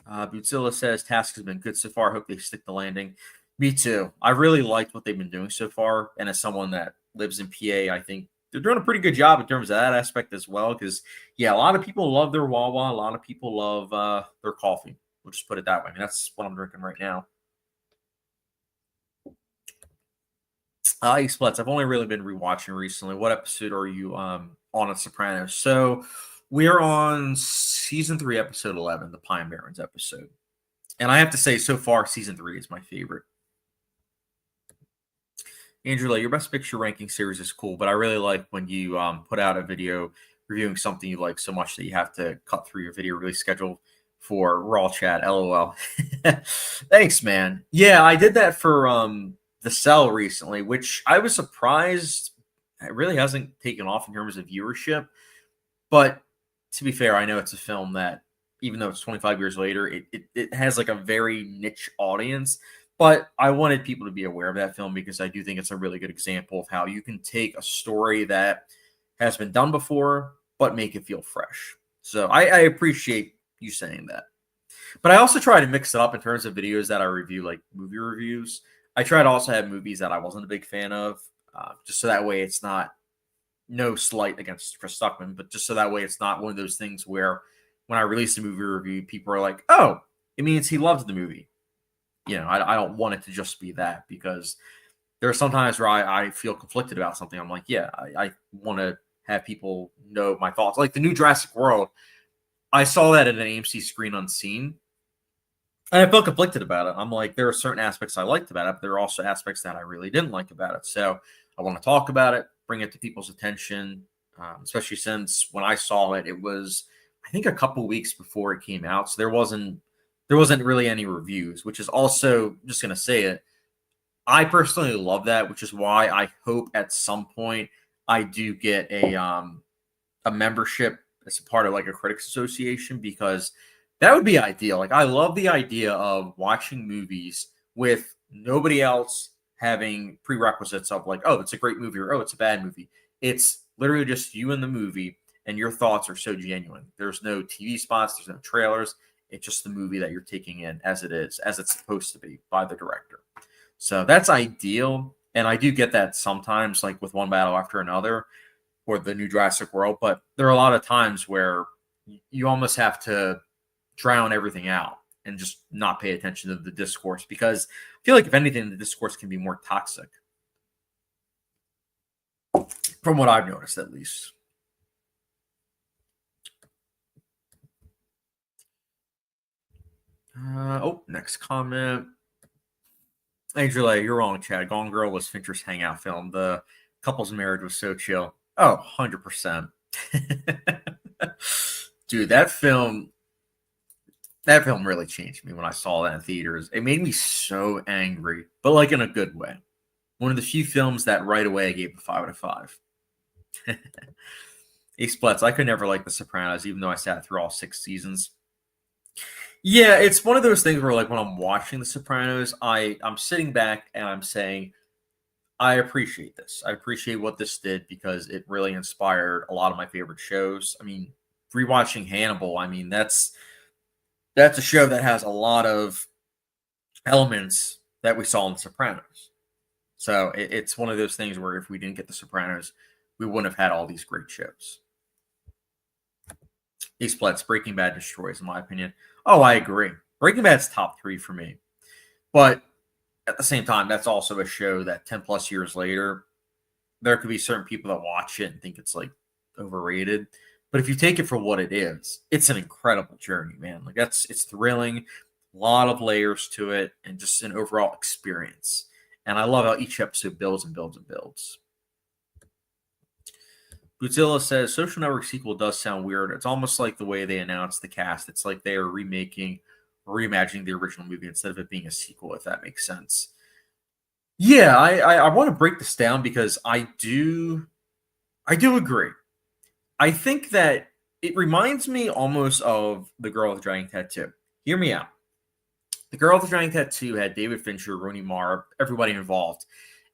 Bootzilla says task has been good so far. Hope they stick the landing. Me too. I really liked what they've been doing so far. And as someone that lives in PA, I think they're doing a pretty good job in terms of that aspect as well. Because yeah, a lot of people love their Wawa. A lot of people love their coffee. We'll just put it that way. I mean, that's what I'm drinking right now. Splits. I've only really been rewatching recently. What episode are you on at Sopranos? So we're on season 3, episode 11, the Pine Barrens episode. And I have to say, so far, season 3 is my favorite. Andrew, your best picture ranking series is cool, but I really like when you put out a video reviewing something you like so much that you have to cut through your video release schedule for Raw Chat. LOL. Thanks, man. Yeah, I did that for The Cell recently, which I was surprised it really hasn't taken off in terms of viewership. But to be fair, I know it's a film that, even though it's 25 years later, it has like a very niche audience. But I wanted people to be aware of that film because I do think it's a really good example of how you can take a story that has been done before, but make it feel fresh. So I appreciate you saying that. But I also try to mix it up in terms of videos that I review, like movie reviews. I try to also have movies that I wasn't a big fan of, just so that way it's not, no slight against Chris Stuckman, but just so that way it's not one of those things where when I release a movie review, people are like, oh, it means he loves the movie. I don't want it to just be that because there are some times where I feel conflicted about something. I'm like, yeah, I want to have people know my thoughts. Like the new Jurassic World, I saw that at an AMC screen unseen, and I felt conflicted about it. I'm like, there are certain aspects I liked about it, but there are also aspects that I really didn't like about it. So I want to talk about it, bring it to people's attention, especially since when I saw it, it was, I think, a couple weeks before it came out. So there wasn't really any reviews, which is also, just going to say it, I personally love that, which is why I hope at some point I do get a membership as a part of like a critics association because that would be ideal. Like I love the idea of watching movies with nobody else having prerequisites of like, oh, it's a great movie or oh, it's a bad movie. It's literally just you and the movie and your thoughts are so genuine. There's no TV spots, there's no trailers. It's just the movie that you're taking in as it is, as it's supposed to be by the director. So that's ideal. And I do get that sometimes, like with one battle after another or the new Jurassic World. But there are a lot of times where you almost have to drown everything out and just not pay attention to the discourse, because I feel like, if anything, the discourse can be more toxic, from what I've noticed at least. Next comment. Angela, you're wrong, Chad. Gone Girl was Fincher's hangout film. The couple's marriage was so chill. Oh, 100%. Dude, that film really changed me when I saw that in theaters. It made me so angry, but like in a good way. One of the few films that right away I gave a 5 out of 5. Ace Splits. I could never like The Sopranos, even though I sat through all 6 seasons. Yeah, it's one of those things where, like, when I'm watching The Sopranos, I'm sitting back and I'm saying, I appreciate this. I appreciate what this did, because it really inspired a lot of my favorite shows. I mean, rewatching Hannibal, I mean, that's a show that has a lot of elements that we saw in The Sopranos. So it's one of those things where if we didn't get The Sopranos, we wouldn't have had all these great shows. Ace Splits, Breaking Bad destroys, in my opinion. Oh, I agree. Breaking Bad's top 3 for me. But at the same time, that's also a show that 10 plus years later, there could be certain people that watch it and think it's like overrated. But if you take it for what it is, it's an incredible journey, man. Like, it's thrilling, a lot of layers to it, and just an overall experience. And I love how each episode builds and builds and builds. Bootzilla says Social Network sequel does sound weird. It's almost like the way they announced the cast. It's like they are reimagining the original movie instead of it being a sequel, if that makes sense. Yeah, I want to break this down, because I do agree. I think that it reminds me almost of The Girl with the Dragon Tattoo. Hear me out. The Girl with the Dragon Tattoo had David Fincher, Rooney Mara, everybody involved.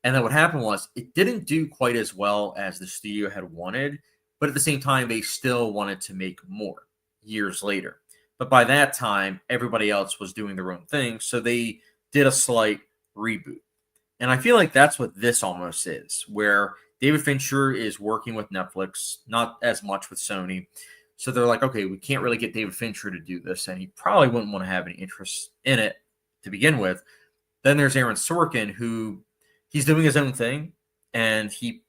And then what happened was, it didn't do quite as well as the studio had wanted, but at the same time, they still wanted to make more years later. But by that time, everybody else was doing their own thing, so they did a slight reboot. And I feel like that's what this almost is, where David Fincher is working with Netflix, not as much with Sony. So they're like, okay, we can't really get David Fincher to do this, and he probably wouldn't want to have any interest in it to begin with. Then there's Aaron Sorkin, who he's doing his own thing, and he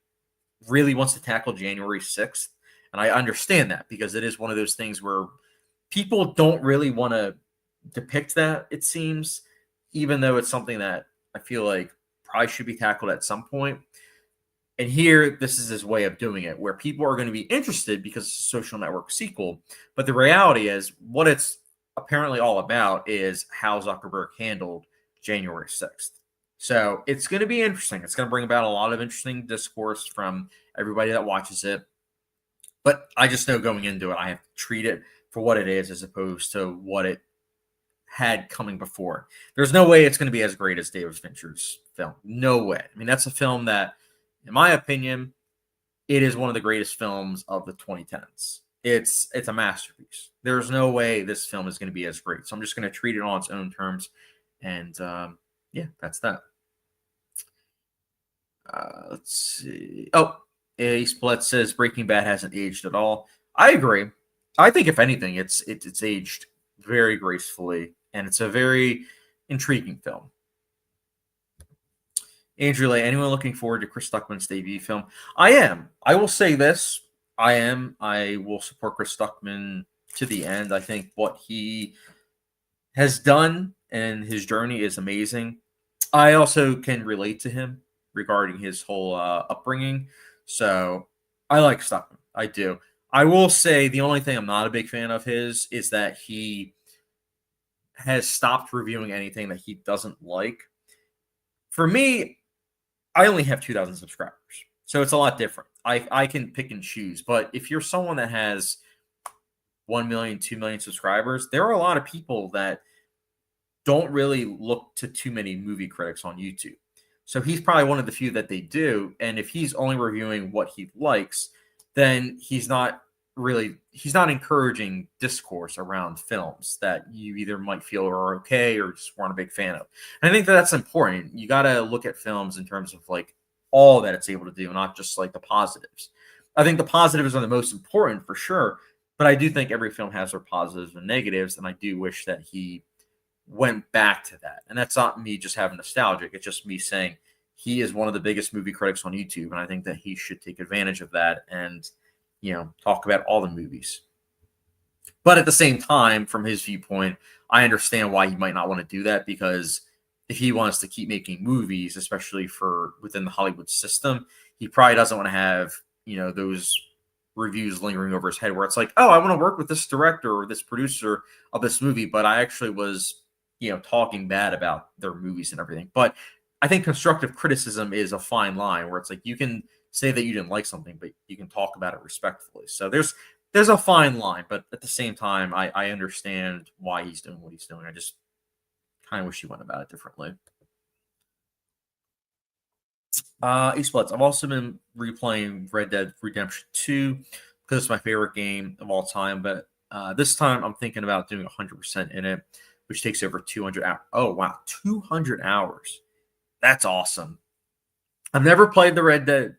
really wants to tackle January 6th. And I understand that, because it is one of those things where people don't really want to depict that, it seems, even though it's something that I feel like probably should be tackled at some point. And here, this is his way of doing it, where people are going to be interested because it's a Social Network sequel. But the reality is, what it's apparently all about is how Zuckerberg handled January 6th. So it's going to be interesting. It's going to bring about a lot of interesting discourse from everybody that watches it. But I just know going into it, I have to treat it for what it is, as opposed to what it had coming before. There's no way it's going to be as great as David Fincher's film. No way. I mean, that's a film that, in my opinion, it is one of the greatest films of the 2010s. It's a masterpiece. There's no way this film is going to be as great. So I'm just going to treat it on its own terms. And yeah, that's that. Let's see. Oh, A Split says Breaking Bad hasn't aged at all. I agree. I think, if anything, it's aged very gracefully, and it's a very intriguing film. Andrew Lay, anyone looking forward to Chris Stuckman's debut film? I am. I will say this. I am. I will support Chris Stuckman to the end. I think what he has done and his journey is amazing. I also can relate to him regarding his whole upbringing. So I like Stuckman. I do. I will say the only thing I'm not a big fan of his is that he has stopped reviewing anything that he doesn't like. For me, I only have 2,000 subscribers, so it's a lot different. I can pick and choose. But if you're someone that has 1 million, 2 million subscribers, there are a lot of people that don't really look to too many movie critics on YouTube. So he's probably one of the few that they do. And if he's only reviewing what he likes, then he's not really he's not encouraging discourse around films that you either might feel are okay or just weren't a big fan of. And I think that that's important. You got to look at films in terms of like all that it's able to do, not just like the positives. I think the positives are the most important for sure, but I do think every film has their positives and negatives, and I do wish that he went back to that. And that's not me just having nostalgic. It's just me saying he is one of the biggest movie critics on YouTube, and I think that he should take advantage of that and talk about all the movies. But at the same time, from his viewpoint, I understand why he might not want to do that because if he wants to keep making movies, especially for within the Hollywood system, he probably doesn't want to have, those reviews lingering over his head where it's like, oh, I want to work with this director or this producer of this movie, but I actually was, talking bad about their movies and everything. But I think constructive criticism is a fine line where it's like you can say that you didn't like something, but you can talk about it respectfully. So there's a fine line, but at the same time, I understand why he's doing what he's doing. I just kind of wish he went about it differently. East Bloods. I've also been replaying Red Dead Redemption 2 because it's my favorite game of all time. But this time I'm thinking about doing 100% in it, which takes over 200 hours. Oh, wow. 200 hours. That's awesome. I've never played the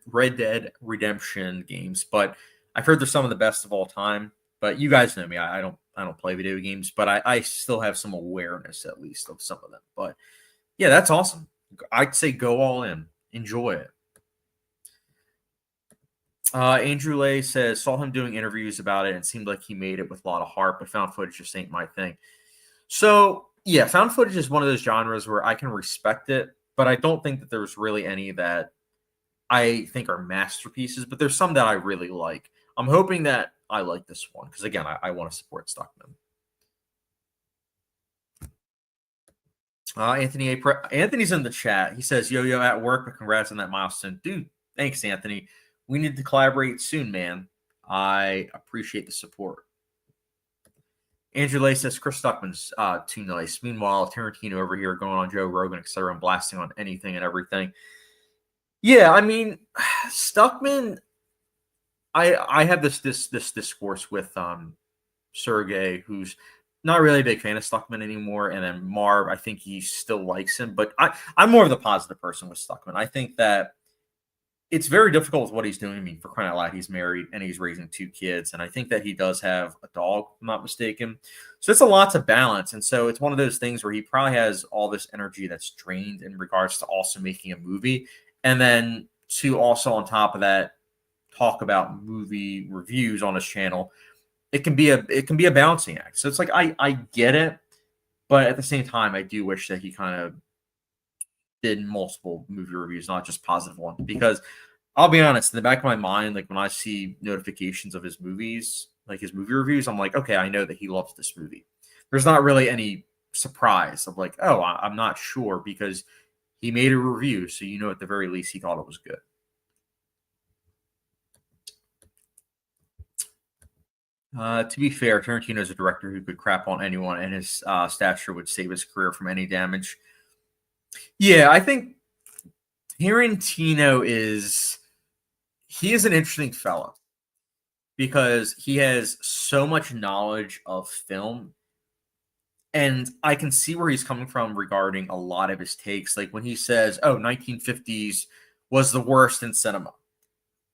Red Dead Redemption games, but I've heard they're some of the best of all time. But you guys know me; I don't play video games, but I still have some awareness at least of some of them. But yeah, that's awesome. I'd say go all in, enjoy it. Andrew Lay says saw him doing interviews about it and seemed like he made it with a lot of heart, but found footage just ain't my thing. So yeah, found footage is one of those genres where I can respect it, but I don't think that there's really any that I think are masterpieces, but there's some that I really like. I'm hoping that I like this one because again, I want to support Stuckman. Anthony's in the chat. He says, "Yo yo at work, but congrats on that milestone, dude." Thanks, Anthony. We need to collaborate soon, man. I appreciate the support. Andrew Lay says Chris Stuckman's too nice. Meanwhile, Tarantino over here going on Joe Rogan, etc., and blasting on anything and everything. Yeah, I mean, Stuckman. I have this discourse with Sergey, who's not really a big fan of Stuckman anymore, and then Marv, I think he still likes him, but I'm more of the positive person with Stuckman. I think that it's very difficult with what he's doing. I mean, for crying out loud, he's married and he's raising two kids, and I think that he does have a dog, if I'm not mistaken. So it's a lot to balance, and so it's one of those things where he probably has all this energy that's drained in regards to also making a movie, and then to also on top of that talk about movie reviews on his channel. It can be a balancing act. So it's like I get it, but at the same time, I do wish that he kind of did multiple movie reviews, not just positive ones. Because I'll be honest, in the back of my mind, like when I see notifications of his movies, like his movie reviews, I'm like, okay, I know that he loves this movie. There's not really any surprise of like, oh, I'm not sure because he made a review, so at the very least he thought it was good. To be fair, Tarantino is a director who could crap on anyone, and his stature would save his career from any damage. Yeah, I think Tarantino he is an interesting fellow because he has so much knowledge of film, and I can see where he's coming from regarding a lot of his takes. Like when he says, "Oh, 1950s was the worst in cinema."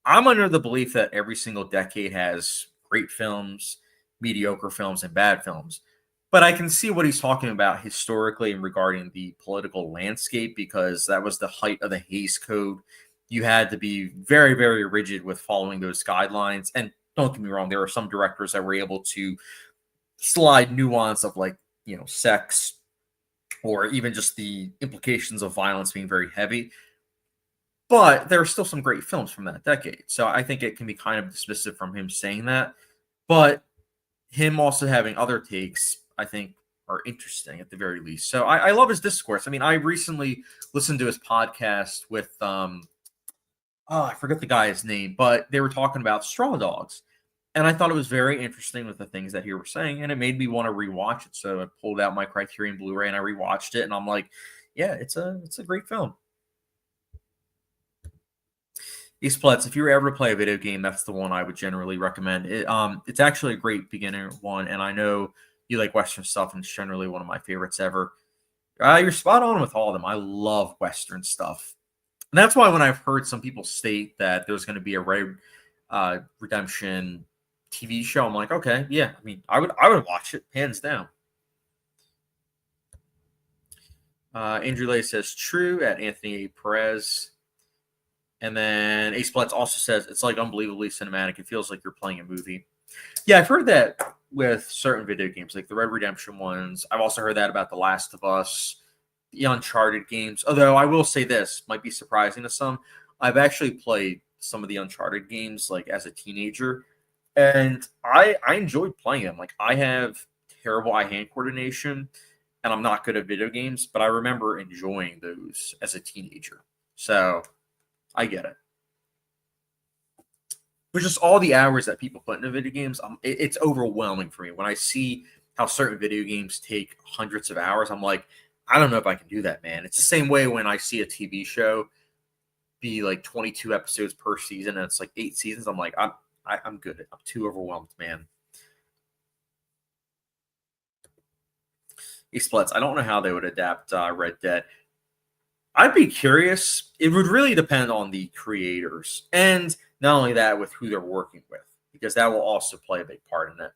I'm under the belief that every single decade has great films, mediocre films, and bad films. But I can see what he's talking about historically and regarding the political landscape because that was the height of the Hays Code. You had to be very, very rigid with following those guidelines. And don't get me wrong, there are some directors that were able to slide nuance of like, sex or even just the implications of violence being very heavy. But there are still some great films from that decade. So I think it can be kind of dismissive from him saying that. But him also having other takes, I think, are interesting at the very least. So I love his discourse. I mean, I recently listened to his podcast with I forget the guy's name, but they were talking about Straw Dogs. And I thought it was very interesting with the things that he was saying, and it made me want to rewatch it. So I pulled out my Criterion Blu-ray and I rewatched it, and I'm like, yeah, it's a great film. Splits, if you ever play a video game, that's the one I would generally recommend. It's actually a great beginner one, and I know you like Western stuff, and it's generally one of my favorites ever. You're spot on with all of them. I love Western stuff. And that's why when I've heard some people state that there's going to be a Redemption TV show, I'm like, okay, yeah. I mean, I would watch it hands down. Andrew Lay says true at Anthony A. Perez. And then Ace Blitz also says it's like unbelievably cinematic. It feels like you're playing a movie. Yeah, I've heard that with certain video games, like the Red Redemption ones. I've also heard that about The Last of Us, the Uncharted games. Although I will say this might be surprising to some. I've actually played some of the Uncharted games like as a teenager, and I enjoyed playing them. Like I have terrible eye-hand coordination, and I'm not good at video games, but I remember enjoying those as a teenager. So I get it. But just all the hours that people put into video games, it's overwhelming for me. When I see how certain video games take hundreds of hours, I'm like, I don't know if I can do that, man. It's the same way when I see a TV show be like 22 episodes per season and it's like 8 seasons. I'm like, I'm good. I'm too overwhelmed, man. Splits. I don't know how they would adapt Red Dead. I'd be curious. It would really depend on the creators, and not only that, with who they're working with, because that will also play a big part in it.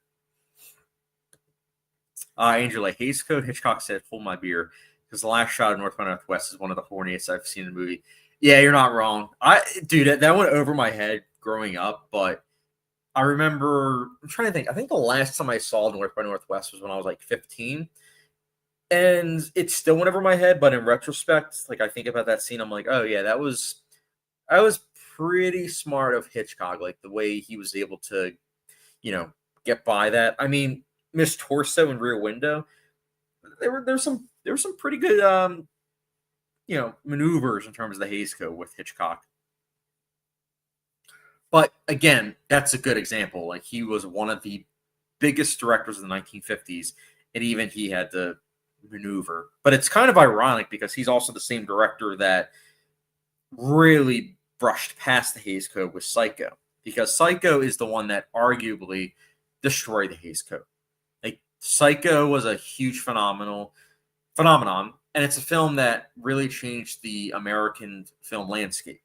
Angela Hayes Code Hitchcock said, "Hold my beer," because the last shot of North by Northwest is one of the horniest I've seen in a movie. Yeah, you're not wrong. Dude, that went over my head growing up, but I remember. I'm trying to think. I think the last time I saw North by Northwest was when I was like 15. And it still went over my head, but in retrospect, like I think about that scene, I'm like, oh yeah, that was pretty smart of Hitchcock, like the way he was able to, get by that. I mean, Miss Torso and Rear Window, there were some pretty good maneuvers in terms of the Hays Code with Hitchcock. But again, that's a good example. Like he was one of the biggest directors of the 1950s, and even he had to maneuver. But it's kind of ironic because he's also the same director that really brushed past the Hays Code with Psycho, because Psycho is the one that arguably destroyed the Hays Code. Like Psycho was a huge phenomenon, and it's a film that really changed the American film landscape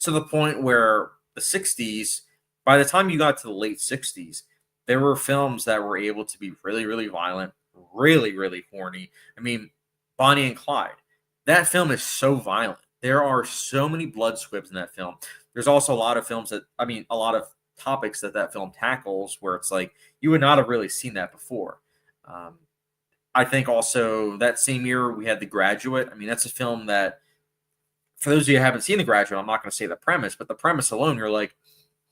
to the point where the 60s, by the time you got to the late 60s, there were films that were able to be really, really violent, really, really horny. I mean, Bonnie and Clyde. That film is so violent. There are so many blood squibs in that film. There's also a lot of a lot of topics that film tackles where it's like you would not have really seen that before. Um, I think also that same year we had The Graduate. I mean, that's a film that, for those of you who haven't seen The Graduate, I'm not going to say the premise, but the premise alone, you're like,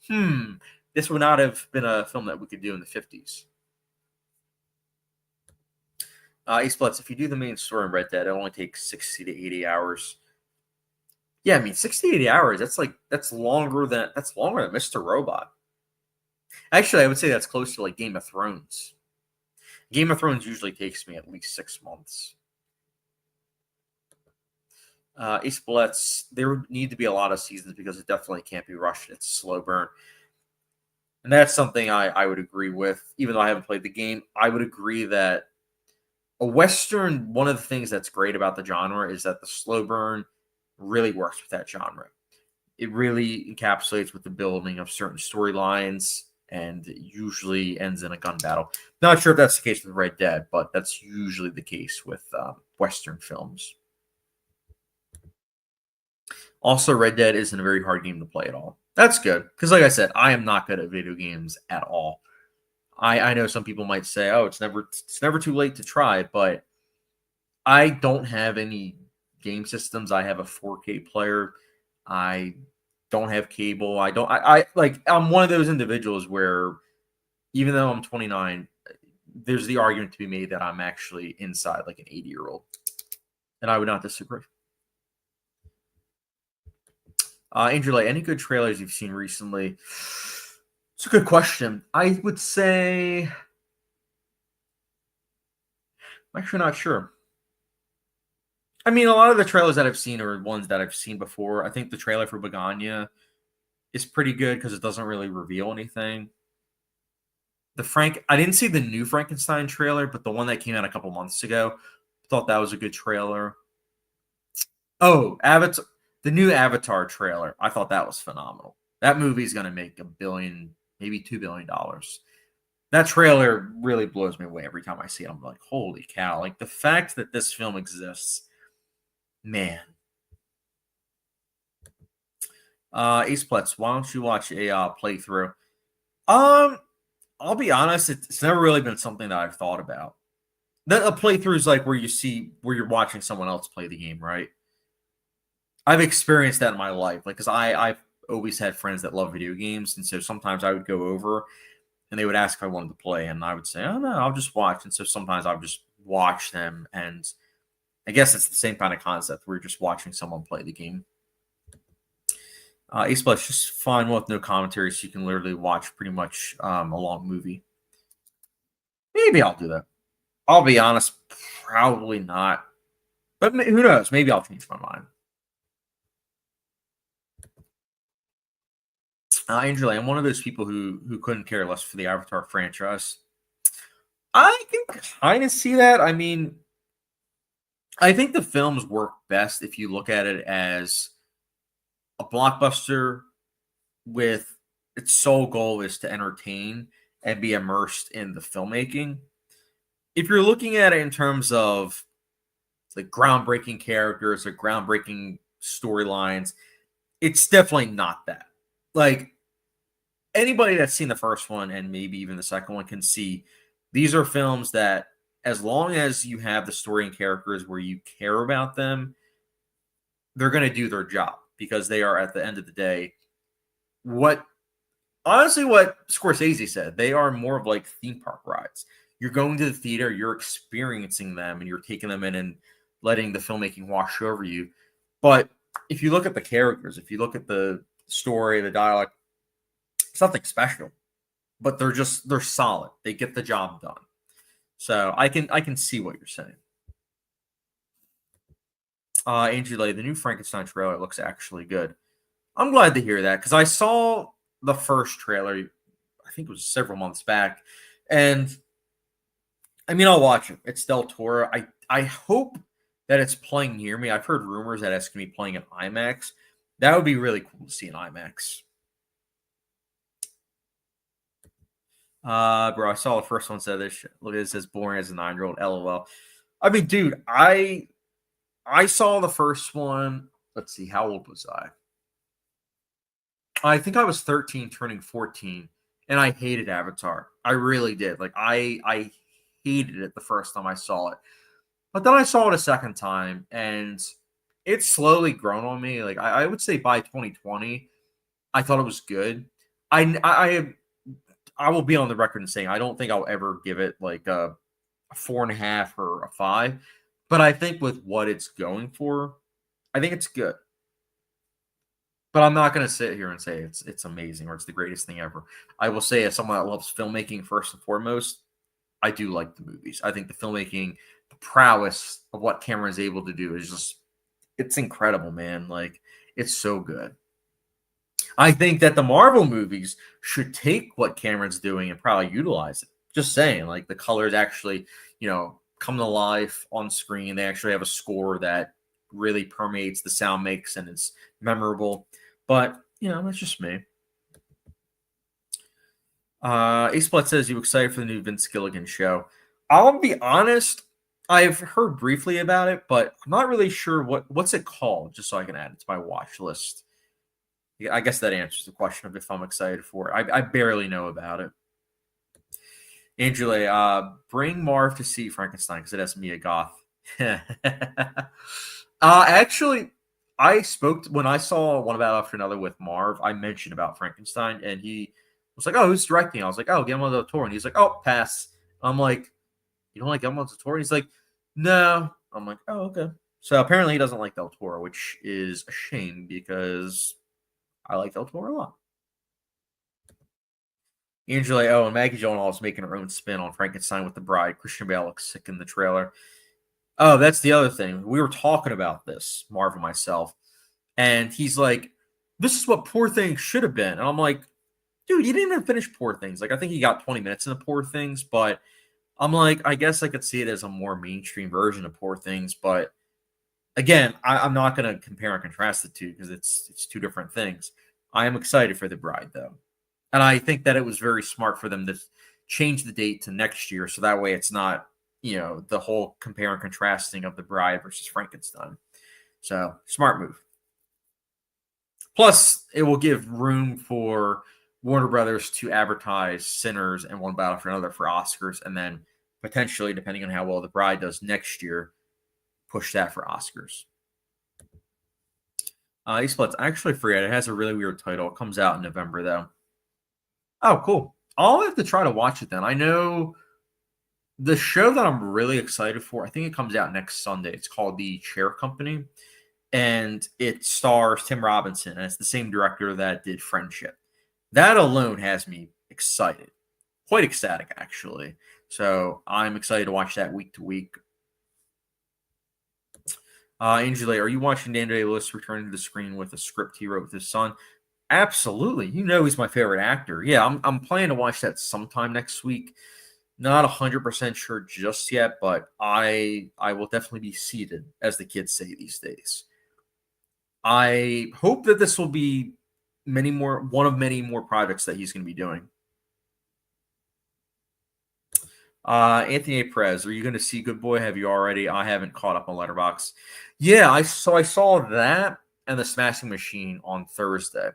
this would not have been a film that we could do in the 50s. Ace Blitz, if you do the main story in Red Dead, it only takes 60 to 80 hours. Yeah, I mean 60 to 80 hours, that's longer than Mr. Robot. Actually, I would say that's close to like Game of Thrones. Game of Thrones usually takes me at least 6 months. Ace Blitz, there would need to be a lot of seasons because it definitely can't be rushed. It's a slow burn. And that's something I would agree with. Even though I haven't played the game, I would agree that a Western, one of the things that's great about the genre is that the slow burn really works with that genre. It really encapsulates with the building of certain storylines and usually ends in a gun battle. Not sure if that's the case with Red Dead, but that's usually the case with Western films. Also, Red Dead isn't a very hard game to play at all. That's good because, like I said, I am not good at video games at all. I know some people might say, "Oh, it's never too late to try," but I don't have any game systems. I have a 4K player. I don't have cable. I'm one of those individuals where even though I'm 29, there's the argument to be made that I'm actually inside like an 80-year-old, and I would not disagree. Andrew, like any good trailers you've seen recently? It's a good question. I would say I'm actually not sure. I mean, a lot of the trailers that I've seen are ones that I've seen before. I think the trailer for Bagania is pretty good because it doesn't really reveal anything. I didn't see the new Frankenstein trailer, but the one that came out a couple months ago, thought that was a good trailer. Oh, Avatar, the new Avatar trailer, I thought that was phenomenal. That movie's going to make a billion, maybe $2 billion. That trailer really blows me away every time I see it. I'm like, holy cow! Like the fact that this film exists, man. Ace Plets, why don't you watch a playthrough? Um, I'll be honest, it's never really been something that I've thought about. A playthrough is like where you're watching someone else play the game, right? I've experienced that in my life, like because I've always had friends that love video games, and so sometimes I would go over and they would ask if I wanted to play, and I would say, "Oh no, I'll just watch." And so sometimes I would just watch them, and I guess it's the same kind of concept. We're just watching someone play the game. Ace Plus, just fine with no commentary, so you can literally watch pretty much a long movie. Maybe I'll do that. I'll be honest, probably not. But who knows? Maybe I'll change my mind. Angela, I'm one of those people who couldn't care less for the Avatar franchise. I can kind of see that. I mean, I think the films work best if you look at it as a blockbuster with its sole goal is to entertain and be immersed in the filmmaking. If you're looking at it in terms of like groundbreaking characters or groundbreaking storylines, it's definitely not that. Like anybody that's seen the first one and maybe even the second one can see these are films that, as long as you have the story and characters where you care about them, they're going to do their job because they are, at the end of the day, what Scorsese said. They are more of like theme park rides. You're going to the theater, you're experiencing them, and you're taking them in and letting the filmmaking wash over you. But if you look at the characters, if you look at the story, the dialogue, it's nothing special. But they're solid. They get the job done. So I can see what you're saying. Angela, the new Frankenstein trailer looks actually good. I'm glad to hear that because I saw the first trailer, I think it was several months back, and I mean, I'll watch it. It's Del Toro. I hope that it's playing near me. I've heard rumors that it's going to be playing in IMAX. That would be really cool to see in IMAX. Bro, I saw the first one said this shit. Look at this, as boring as a 9-year-old. LOL. I mean, dude, I saw the first one. Let's see, how old was I? I think I was 13, turning 14, and I hated Avatar. I really did. Like I hated it the first time I saw it. But then I saw it a second time, and it's slowly grown on me. Like I would say by 2020, I thought it was good. I will be on the record and saying I don't think I'll ever give it like a 4.5 or a 5. But I think with what it's going for, I think it's good. But I'm not going to sit here and say it's amazing or it's the greatest thing ever. I will say, as someone that loves filmmaking first and foremost, I do like the movies. I think the filmmaking, the prowess of what Cameron is able to do is just, it's incredible, man. Like, it's so good. I think that the Marvel movies should take what Cameron's doing and probably utilize it. Just saying, like, the colors actually, come to life on screen. They actually have a score that really permeates the sound mix and it's memorable. But, that's just me. Ace Blood says, you excited for the new Vince Gilligan show? I'll be honest, I've heard briefly about it, but I'm not really sure what's it called, just so I can add it to my watch list. Yeah, I guess that answers the question of if I'm excited for it. I barely know about it. Angela, bring Marv to see Frankenstein because it has Mia Goth. Actually, I spoke when I saw One About After Another with Marv. I mentioned about Frankenstein, and he was like, "Oh, who's directing?" I was like, "Oh, Guillermo del Toro." And he's like, "Oh, pass." I'm like, "You don't like Guillermo del Toro?" And he's like, "No." I'm like, "Oh, okay." So apparently, he doesn't like del Toro, which is a shame because I like del Toro a lot. Angela, oh, and Maggie Gyllenhaal is making her own spin on Frankenstein with the Bride. Christian Bale looks sick in the trailer. Oh, that's the other thing. We were talking about this, Marv and myself, and he's like, this is what Poor Things should have been. And I'm like, dude, you didn't even finish Poor Things. Like, I think he got 20 minutes into Poor Things, but I'm like, I guess I could see it as a more mainstream version of Poor Things. But again, I'm not going to compare and contrast the two because it's two different things. I am excited for The Bride, though. And I think that it was very smart for them to change the date to next year. So that way it's not, the whole compare and contrasting of The Bride versus Frankenstein. So smart move. Plus, it will give room for Warner Brothers to advertise Sinners and One Battle for Another for Oscars, and then potentially, depending on how well The Bride does next year, push that for Oscars. Eastblood's actually free. It has a really weird title. It comes out in November, though. Oh, cool. I'll have to try to watch it then. I know the show that I'm really excited for, I think it comes out next Sunday. It's called The Chair Company, and it stars Tim Robinson, and it's the same director that did Friendship. That alone has me excited. Quite ecstatic, actually. So I'm excited to watch that week to week. Angela, are you watching Daniel Day-Lewis returning to the screen with a script he wrote with his son? Absolutely. You know he's my favorite actor. Yeah, I'm planning to watch that sometime next week. Not 100% sure just yet, but I will definitely be seated, as the kids say these days. I hope that this will be one of many more projects that he's going to be doing. Anthony Perez, are you going to see Good Boy? Have you already? I haven't caught up on Letterboxd. Yeah, I saw that and The Smashing Machine on Thursday,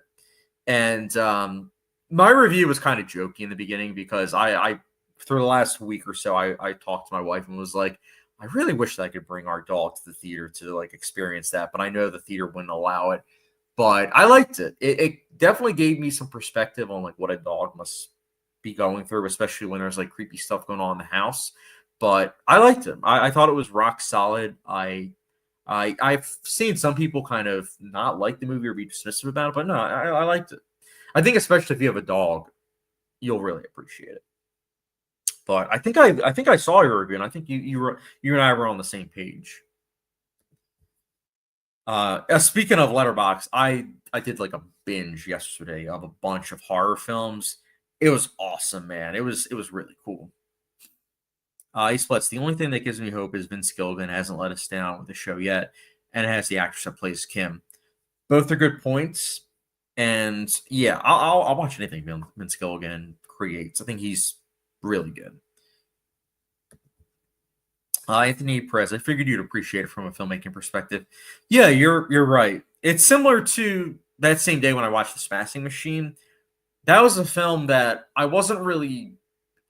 and my review was kind of jokey in the beginning because I through the last week or so I talked to my wife and was like, I really wish that I could bring our dog to the theater to like experience that, but I know the theater wouldn't allow it. But I liked it. It definitely gave me some perspective on like what a dog must be going through, especially when there's like creepy stuff going on in the house. But I liked it. I thought it was rock solid. I've seen some people kind of not like the movie or be dismissive about it, but no, I liked it. I think especially if you have a dog, you'll really appreciate it. But I think I saw your review, and I think you and I were on the same page. Speaking of Letterboxd, I did like a binge yesterday of a bunch of horror films. It was awesome, man. It was really cool. Splits. The only thing that gives me hope is Vince Gilligan hasn't let us down with the show yet, and it has the actress that plays Kim. Both are good points, and yeah, I'll watch anything Vince Gilligan creates. I think he's really good. Anthony Perez, I figured you'd appreciate it from a filmmaking perspective. Yeah, you're right. It's similar to that same day when I watched The Smashing Machine. That was a film that I wasn't really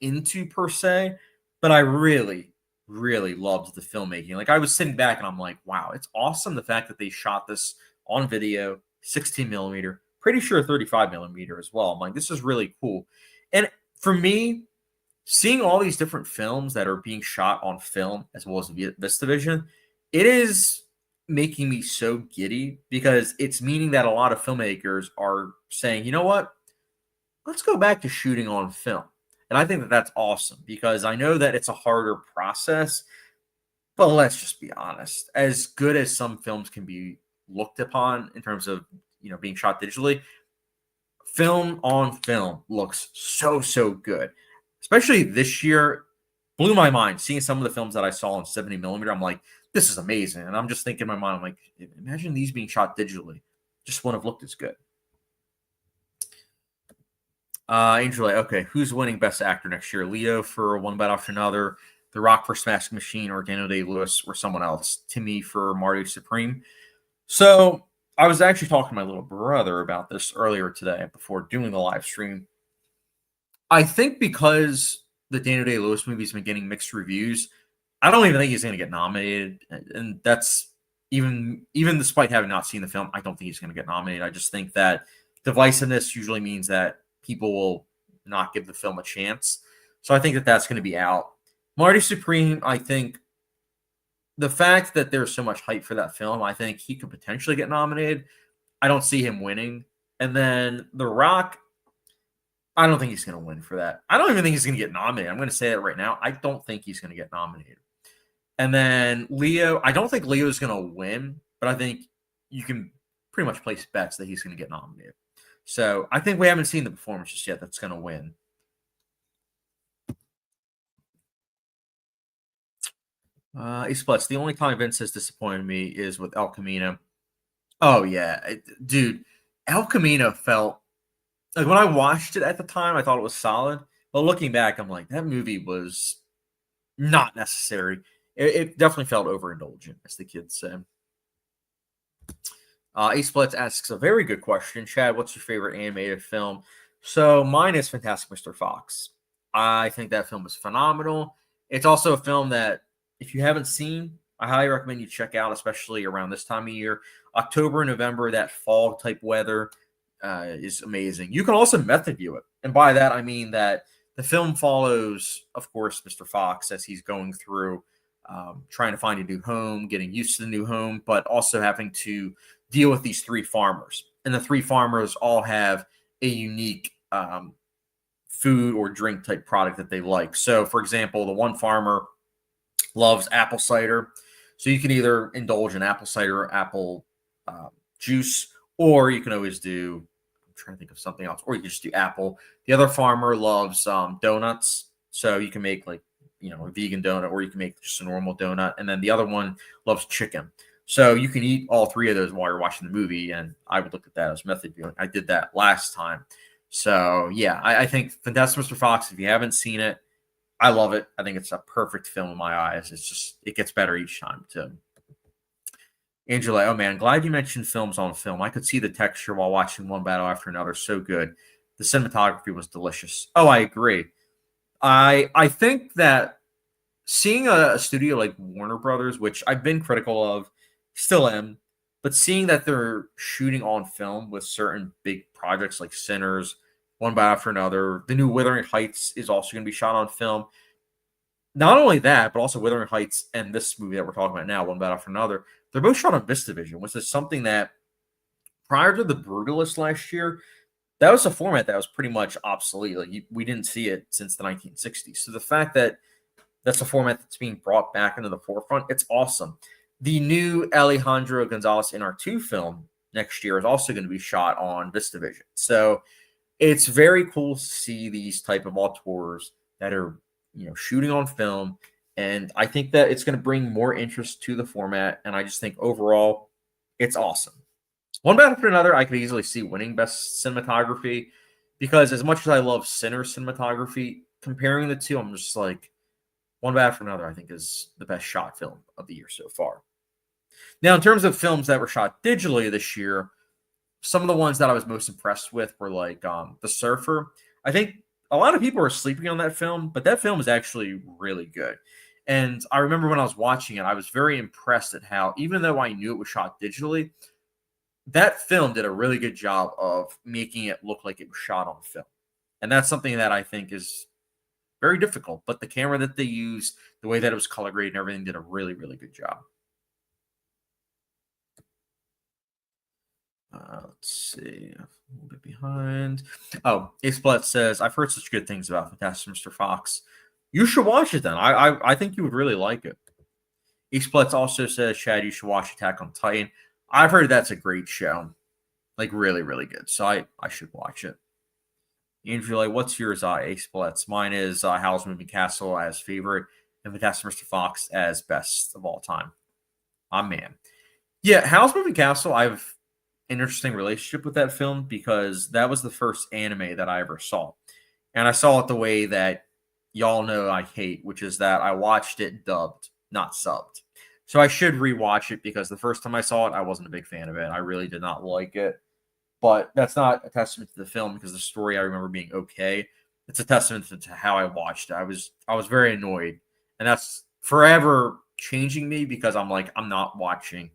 into per se, but I really, really loved the filmmaking. Like I was sitting back and I'm like, wow, it's awesome the fact that they shot this on video, 16 millimeter, pretty sure 35 millimeter as well. I'm like, this is really cool. And for me, seeing all these different films that are being shot on film as well as VistaVision, it is making me so giddy because it's meaning that a lot of filmmakers are saying, you know what? Let's go back to shooting on film. And I think that that's awesome because I know that it's a harder process, but let's just be honest. As good as some films can be looked upon in terms of, being shot digitally, film on film looks so good. Especially this year, blew my mind seeing some of the films that I saw on 70 millimeter. I'm like, this is amazing. And I'm just thinking in my mind, I'm like, imagine these being shot digitally. Just wouldn't have looked as good. Angela, okay, who's winning Best Actor next year? Leo for One Bite After Another, The Rock for Smashing Machine, or Daniel Day-Lewis, or someone else? Timmy for Marty Supreme. So I was actually talking to my little brother about this earlier today before doing the live stream. I think because the Daniel Day-Lewis movie's been getting mixed reviews, I don't even think he's going to get nominated, and that's even despite having not seen the film, I don't think he's going to get nominated. I just think that divisiveness usually means that people will not give the film a chance. So I think that that's going to be out. Marty Supreme, I think the fact that there's so much hype for that film, I think he could potentially get nominated. I don't see him winning. And then The Rock, I don't think he's going to win for that. I don't even think he's going to get nominated. I'm going to say that right now. I don't think he's going to get nominated. And then Leo, I don't think Leo is going to win, but I think you can pretty much place bets that he's going to get nominated. So I think we haven't seen the performance just yet that's going to win. Eastblitz, the only time Vince has disappointed me is with El Camino. Oh yeah, dude, El Camino felt like when I watched it at the time, I thought it was solid. But looking back, I'm like, that movie was not necessary. It definitely felt overindulgent, as the kids say. Ace Blitz asks a very good question. Chad, what's your favorite animated film? So mine is Fantastic Mr. Fox. I think that film is phenomenal. It's also a film that, if you haven't seen, I highly recommend you check out, especially around this time of year. October, November, that fall type weather is amazing. You can also method view it. And by that, I mean that the film follows, of course, Mr. Fox as he's going through trying to find a new home, getting used to the new home, but also having to deal with these three farmers. And the three farmers all have a unique food or drink type product that they like. So, for example, the one farmer loves apple cider. So you can either indulge in apple cider or apple juice, or you can always do, I'm trying to think of something else, or you can just do apple. The other farmer loves donuts. So you can make like, a vegan donut, or you can make just a normal donut. And then the other one loves chicken. So you can eat all three of those while you're watching the movie. And I would look at that as method viewing. I did that last time. So yeah, I think Fantastic Mr. Fox, if you haven't seen it, I love it. I think it's a perfect film in my eyes. It gets better each time too. Angela, oh man, glad you mentioned films on film. I could see the texture while watching one battle after another. So good. The cinematography was delicious. Oh, I agree. I think that seeing a studio like Warner Brothers, which I've been critical of, still am, but seeing that they're shooting on film with certain big projects like Sinners, one battle after another, the new Wuthering Heights is also going to be shot on film. Not only that, but also Wuthering Heights and this movie that we're talking about now, one battle after another, they're both shot on VistaVision, which is something that prior to the Brutalist last year, that was a format that was pretty much obsolete. Like we didn't see it since the 1960s. So the fact that that's a format that's being brought back into the forefront, it's awesome. The new Alejandro Gonzalez NR2 film next year is also going to be shot on VistaVision. So it's very cool to see these type of auteurs that are, shooting on film. And I think that it's going to bring more interest to the format. And I just think overall, it's awesome. One battle after another, I could easily see winning best cinematography because as much as I love Sinner cinematography, comparing the two, I'm just like, one battle after another, I think, is the best shot film of the year so far. Now, in terms of films that were shot digitally this year, some of the ones that I was most impressed with were like The Surfer. I think a lot of people are sleeping on that film, but that film is actually really good. And I remember when I was watching it, I was very impressed at how, even though I knew it was shot digitally, that film did a really good job of making it look like it was shot on film. And that's something that I think is very difficult. But the camera that they used, the way that it was color graded and everything, did a really, really good job. Let's see. A little bit behind. Oh, Ace Blood says, I've heard such good things about Fantastic Mr. Fox. You should watch it then. I think you would really like it. Ace Blood also says, Chad, you should watch Attack on Titan. I've heard that's a great show. Like really, really good. So I should watch it. Andrew, like, what's yours, Ace Blitz? Mine is Howl's Moving Castle as favorite and Fantastic Mr. Fox as best of all time. Man. Yeah, Howl's Moving Castle, I have an interesting relationship with that film because that was the first anime that I ever saw. And I saw it the way that y'all know I hate, which is that I watched it dubbed, not subbed. So I should rewatch it because the first time I saw it, I wasn't a big fan of it. I really did not like it. But that's not a testament to the film because the story I remember being okay. It's a testament to how I watched it. I was very annoyed. And that's forever changing me because I'm like, I'm not watching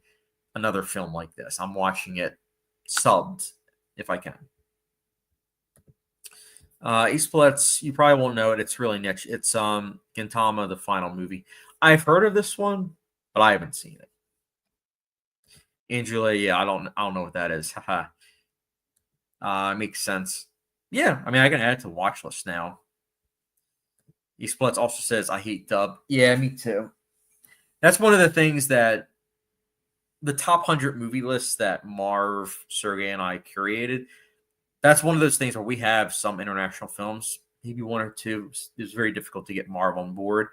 another film like this. I'm watching it subbed if I can. Eastblitz, you probably won't know it. It's really niche. It's Gintama, the final movie. I've heard of this one, but I haven't seen it. Angela, yeah, I don't know what that is. Haha. Makes sense. Yeah, I mean, I can add it to watch list now. Eastblitz also says, I hate dub. Yeah, me too. That's one of the things that the top 100 movie lists that Marv, Sergey, and I curated, that's one of those things where we have some international films, maybe one or two. It's very difficult to get Marv on board.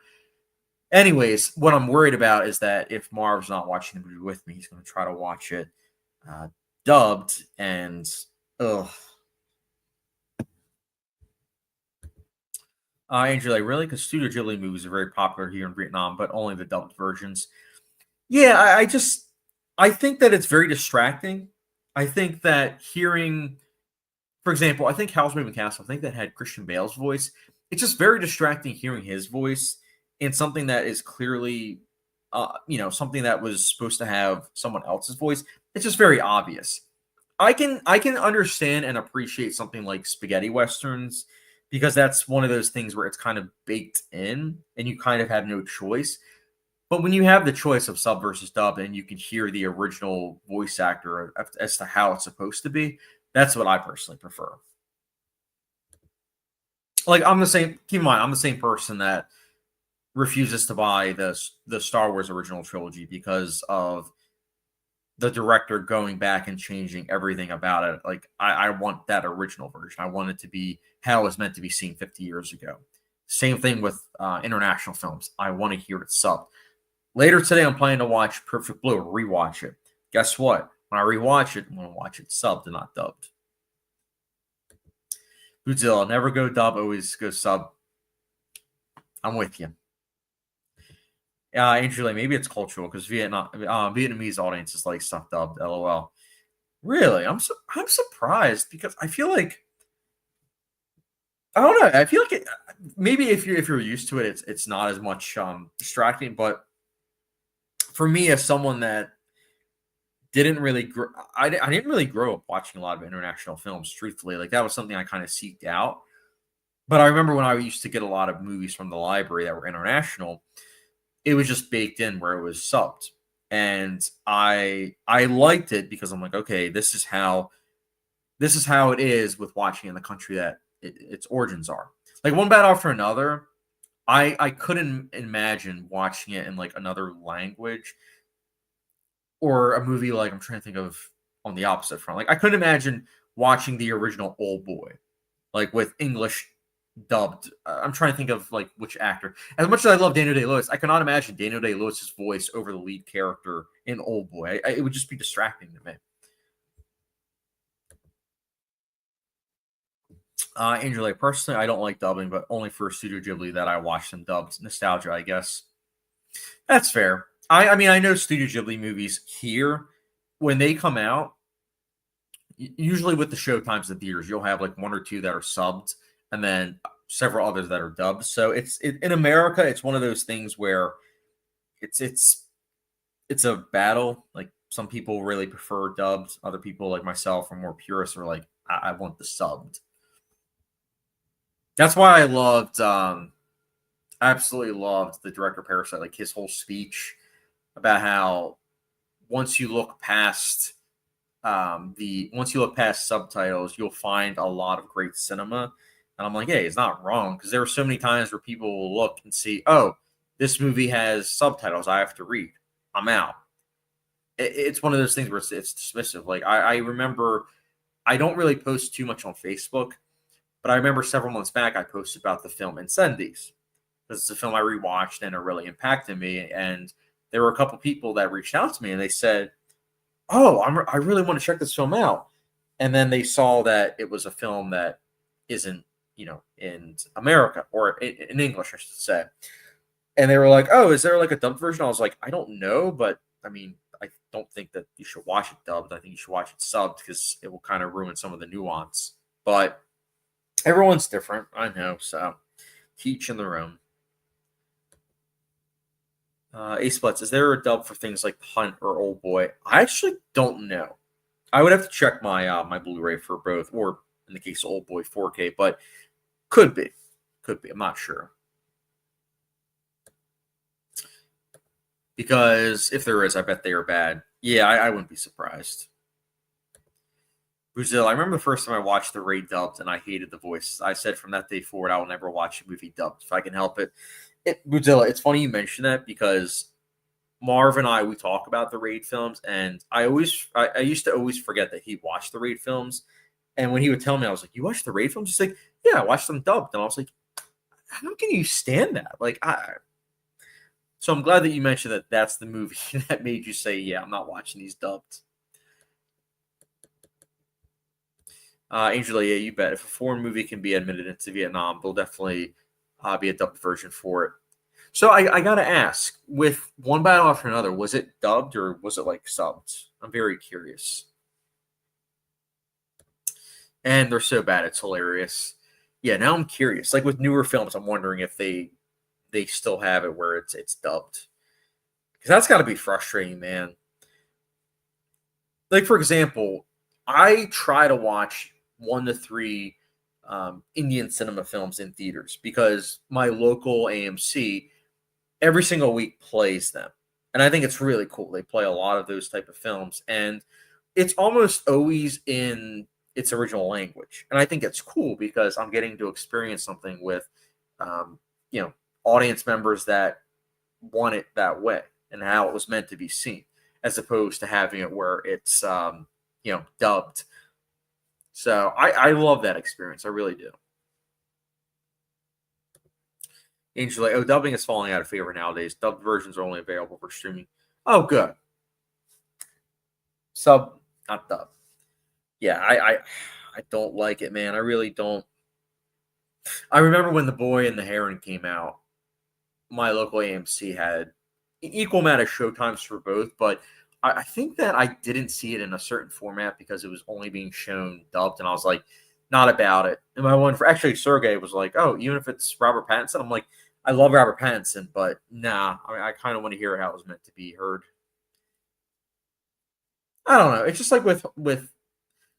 Anyways, what I'm worried about is that if Marv's not watching the movie with me, he's going to try to watch it uh, dubbed, and ugh. Angela, really? Because Studio Ghibli movies are very popular here in Vietnam, but only the dubbed versions. Yeah, I think that it's very distracting. I think that hearing, for example, I think Howl's Moving Castle, I think that had Christian Bale's voice. It's just very distracting hearing his voice in something that is clearly, something that was supposed to have someone else's voice. It's just very obvious. I can understand and appreciate something like spaghetti westerns because that's one of those things where it's kind of baked in and you kind of have no choice. But when you have the choice of sub versus dub and you can hear the original voice actor as to how it's supposed to be, that's what I personally prefer. Like I'm the same. Keep in mind, I'm the same person that refuses to buy the Star Wars original trilogy because of the director going back and changing everything about it. Like I want that original version. I want it to be how it was meant to be seen 50 years ago. Same thing with international films. I want to hear it subbed. Later today, I'm planning to watch Perfect Blue, rewatch it. Guess what? When I rewatch it, I'm going to watch it subbed and not dubbed. Godzilla, never go dub, always go sub. I'm with you. Angela, maybe it's cultural because Vietnamese audiences like stuff dubbed. LOL. Really, I'm surprised because I feel like I don't know. I feel like maybe if you're used to it, it's not as much distracting. But for me, as someone that didn't really I didn't really grow up watching a lot of international films. Truthfully, like that was something I kind of seeked out. But I remember when I used to get a lot of movies from the library that were international, it was just baked in where it was subbed, and I liked it because I'm like, okay, this is how it is with watching in the country that its origins are. Like One Bad After Another, I couldn't imagine watching it in like another language or a movie like I'm trying to think of on the opposite front. Like I couldn't imagine watching the original Old Boy, like with English dubbed. I'm trying to think of like which actor. As much as I love Daniel Day Lewis, I cannot imagine Daniel Day Lewis's voice over the lead character in Old Boy. It would just be distracting to me. Angela, personally, I don't like dubbing, but only for Studio Ghibli that I watch them dubbed. Nostalgia, I guess. That's fair. I mean, I know Studio Ghibli movies here when they come out. Usually with the show times in theaters, you'll have like one or two that are subbed, and then several others that are dubbed. So in America, it's one of those things where it's a battle. Like some people really prefer dubbed, other people like myself are more purists are like I want the subbed. That's why I loved absolutely loved the director of Parasite, like his whole speech about how once you look past once you look past subtitles, you'll find a lot of great cinema. And I'm like, hey, it's not wrong because there were so many times where people will look and see, oh, this movie has subtitles. I have to read. I'm out. It's one of those things where it's dismissive. Like I remember, I don't really post too much on Facebook, but I remember several months back I posted about the film Incendies. This is a film I rewatched and it really impacted me. And there were a couple people that reached out to me and they said, oh, I really want to check this film out. And then they saw that it was a film that isn't, in America or in English, I should say. And they were like, oh, is there like a dubbed version? I was like, I don't know, but I mean, I don't think that you should watch it dubbed. I think you should watch it subbed because it will kind of ruin some of the nuance. But everyone's different. I know. So teach in the room. Ace Blitz, is there a dub for things like Hunt or Old Boy? I actually don't know. I would have to check my Blu-ray for both, or in the case of Old Boy 4K, but could be. I'm not sure. Because if there is, I bet they are bad. Yeah, I wouldn't be surprised. Brazil, I remember the first time I watched The Raid dubbed and I hated the voice. I said from that day forward, I will never watch a movie dubbed if I can help it. Brazil, it's funny you mention that because Marv and I, we talk about the Raid films, and I used to always forget that he watched the Raid films. And when he would tell me, I was like, "You watched the Raid films?" He's like, "Yeah, I watched them dubbed." And I was like, "How can you stand that?" So I'm glad that you mentioned that. That's the movie that made you say, "Yeah, I'm not watching these dubbed." Angela, yeah, you bet. If a foreign movie can be admitted into Vietnam, there'll definitely be a dubbed version for it. So I gotta ask, with one battle after another, was it dubbed or was it like subbed? I'm very curious. And they're so bad, it's hilarious. Yeah, now I'm curious. Like with newer films, I'm wondering if they still have it where it's dubbed. Because that's got to be frustrating, man. Like for example, I try to watch 1 to 3 Indian cinema films in theaters because my local AMC every single week plays them, and I think it's really cool. They play a lot of those type of films, and it's almost always in its original language, and I think it's cool because I'm getting to experience something with, um, you know, audience members that want it that way and how it was meant to be seen, as opposed to having it where it's dubbed. So I love that experience. I really do. Angel, like, oh, dubbing is falling out of favor nowadays. Dubbed versions are only available for streaming. Oh, good. Sub, not dub. Yeah, I don't like it, man. I really don't. I remember when The Boy and the Heron came out. My local AMC had equal amount of showtimes for both, but I think that I didn't see it in a certain format because it was only being shown dubbed, and I was like, not about it. And my one for actually Sergey was like, oh, even if it's Robert Pattinson, I'm like, I love Robert Pattinson, but nah, I kind of want to hear how it was meant to be heard. I don't know. It's just like with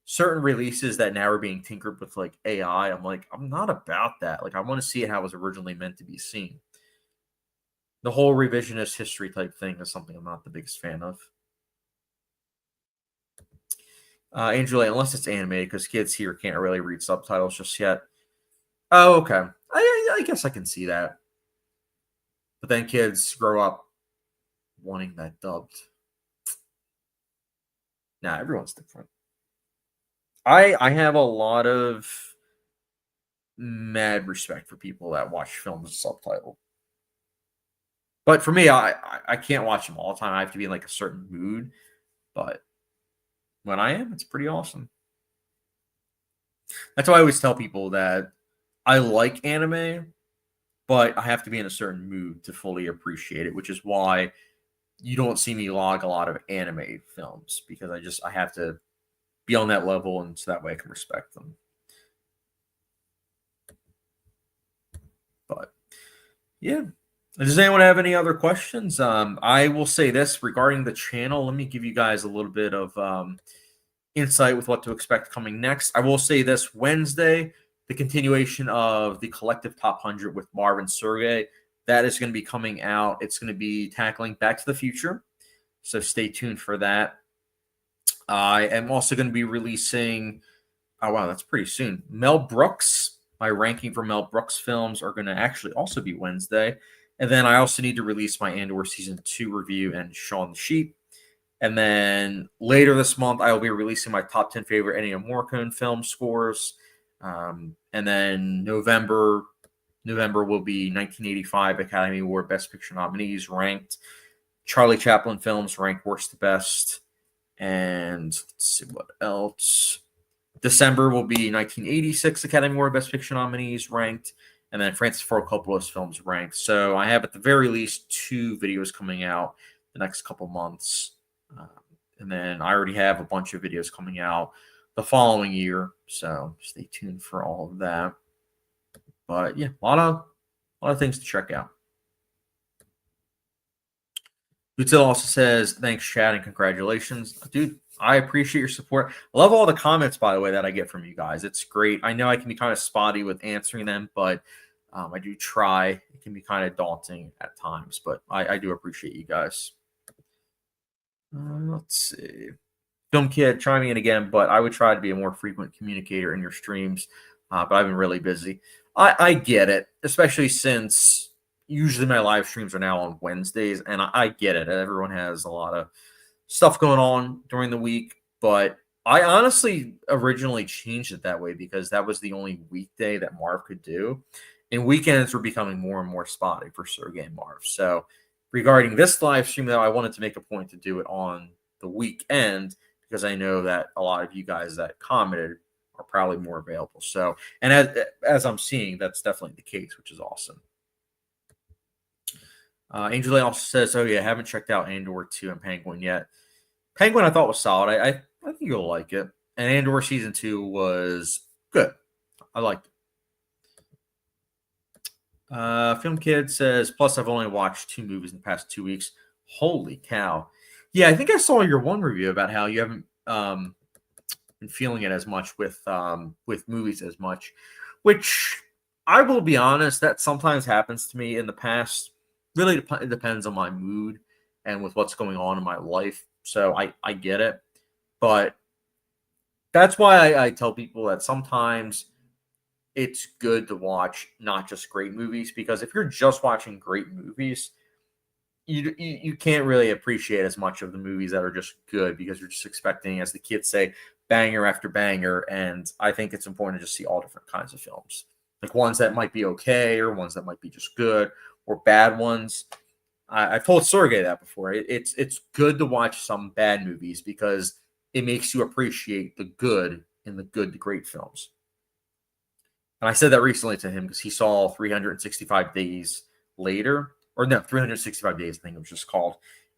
certain releases that now are being tinkered with like AI. I'm like, I'm not about that. Like, I want to see it how it was originally meant to be seen. The whole revisionist history type thing is something I'm not the biggest fan of. Angela, unless it's animated, because kids here can't really read subtitles just yet. Oh, okay. I guess I can see that. But then kids grow up wanting that dubbed. Nah, everyone's different. I have a lot of mad respect for people that watch films subtitled. But for me, I can't watch them all the time. I have to be in like a certain mood. But when I am, it's pretty awesome. That's why I always tell people that I like anime, but I have to be in a certain mood to fully appreciate it, which is why you don't see me log a lot of anime films because I have to be on that level, and so that way I can respect them. But yeah. Does anyone have any other questions? I will say this regarding the channel. Let me give you guys a little bit of insight with what to expect coming next. I will say this Wednesday, the continuation of the collective top 100 with Marvin Sergey. That is going to be coming out. It's going to be tackling Back to the Future. So stay tuned for that. I am also going to be releasing, oh, wow, that's pretty soon. Mel Brooks. My ranking for Mel Brooks films are going to actually also be Wednesday. And then I also need to release my Andor Season 2 review and Shaun the Sheep. And then later this month, I will be releasing my top 10 favorite Ennio Morricone film scores. And then November will be 1985 Academy Award Best Picture nominees ranked. Charlie Chaplin films ranked worst to best. And let's see what else. December will be 1986 Academy Award Best Picture nominees ranked. And then Francis Ford Coppola's films ranked. So I have at the very least 2 videos coming out the next couple months. And then I already have a bunch of videos coming out the following year. So stay tuned for all of that. But yeah, a lot of things to check out. Util also says, thanks, Chad, and congratulations. Dude, I appreciate your support. I love all the comments, by the way, that I get from you guys. It's great. I know I can be kind of spotty with answering them, but I do try. It can be kind of daunting at times, but I do appreciate you guys. Let's see. Film Kid chiming in again, but I would try to be a more frequent communicator in your streams, but I've been really busy. I get it, especially since usually my live streams are now on Wednesdays, and I get it. Everyone has a lot of stuff going on during the week, but I honestly originally changed it that way because that was the only weekday that Marv could do. And weekends were becoming more and more spotty for Sergey and Marv. So regarding this live stream, though, I wanted to make a point to do it on the weekend because I know that a lot of you guys that commented are probably more available. So, and as I'm seeing, that's definitely the case, which is awesome. Angel Lee also says, "Oh yeah, I haven't checked out Andor 2 and Penguin yet. Penguin I thought was solid. I think you'll like it. And Andor season 2 was good. I liked it." Film Kid says, "Plus I've only watched 2 movies in the past 2 weeks. Holy cow!" Yeah, I think I saw your one review about how you haven't been feeling it as much with movies as much, which I will be honest, that sometimes happens to me in the past. Really, it depends on my mood and with what's going on in my life. So I get it, but that's why I tell people that sometimes it's good to watch not just great movies because if you're just watching great movies, you can't really appreciate as much of the movies that are just good because you're just expecting, as the kids say, banger after banger. And I think it's important to just see all different kinds of films, like ones that might be okay or ones that might be just good or bad ones. I've told Sergey that before. It's good to watch some bad movies because it makes you appreciate the good in the good to great films. And I said that recently to him because he saw 365 Days Later, or no, 365 Days, I think it was just called.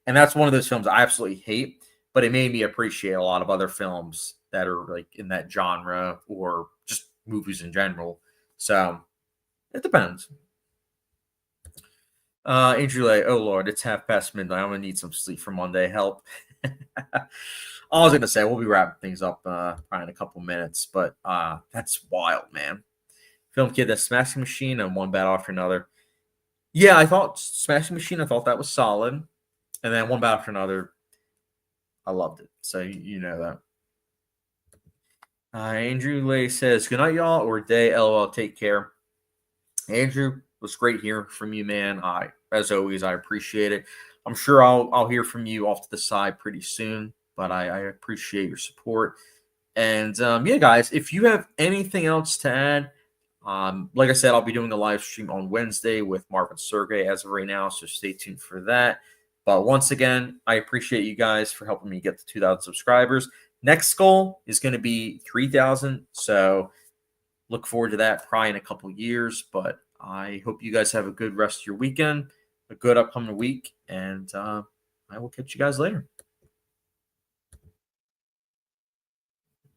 And that's one of those films I absolutely hate, but it made me appreciate a lot of other films that are like in that genre or just movies in general. So it depends. Andrew Lay, oh Lord, it's midnight. I'm gonna need some sleep for Monday. Help. I was gonna say we'll be wrapping things up probably in a couple minutes, but that's wild, man. Film Kid, that Smashing Machine and One Battle After Another. Yeah, I thought Smashing Machine, I thought that was solid. And then One Battle After Another, I loved it. So you know that. Andrew Lay says, "Good night, y'all, or day. LOL, take care." Andrew, it was great hearing from you, man. As always, I appreciate it. I'm sure I'll hear from you off to the side pretty soon, but I appreciate your support. And yeah, guys, if you have anything else to add, like I said, I'll be doing the live stream on Wednesday with Marvin Sergey as of right now, so stay tuned for that. But once again, I appreciate you guys for helping me get to 2,000 subscribers. Next goal is going to be 3,000, so look forward to that probably in a couple years. But I hope you guys have a good rest of your weekend, a good upcoming week, and I will catch you guys later.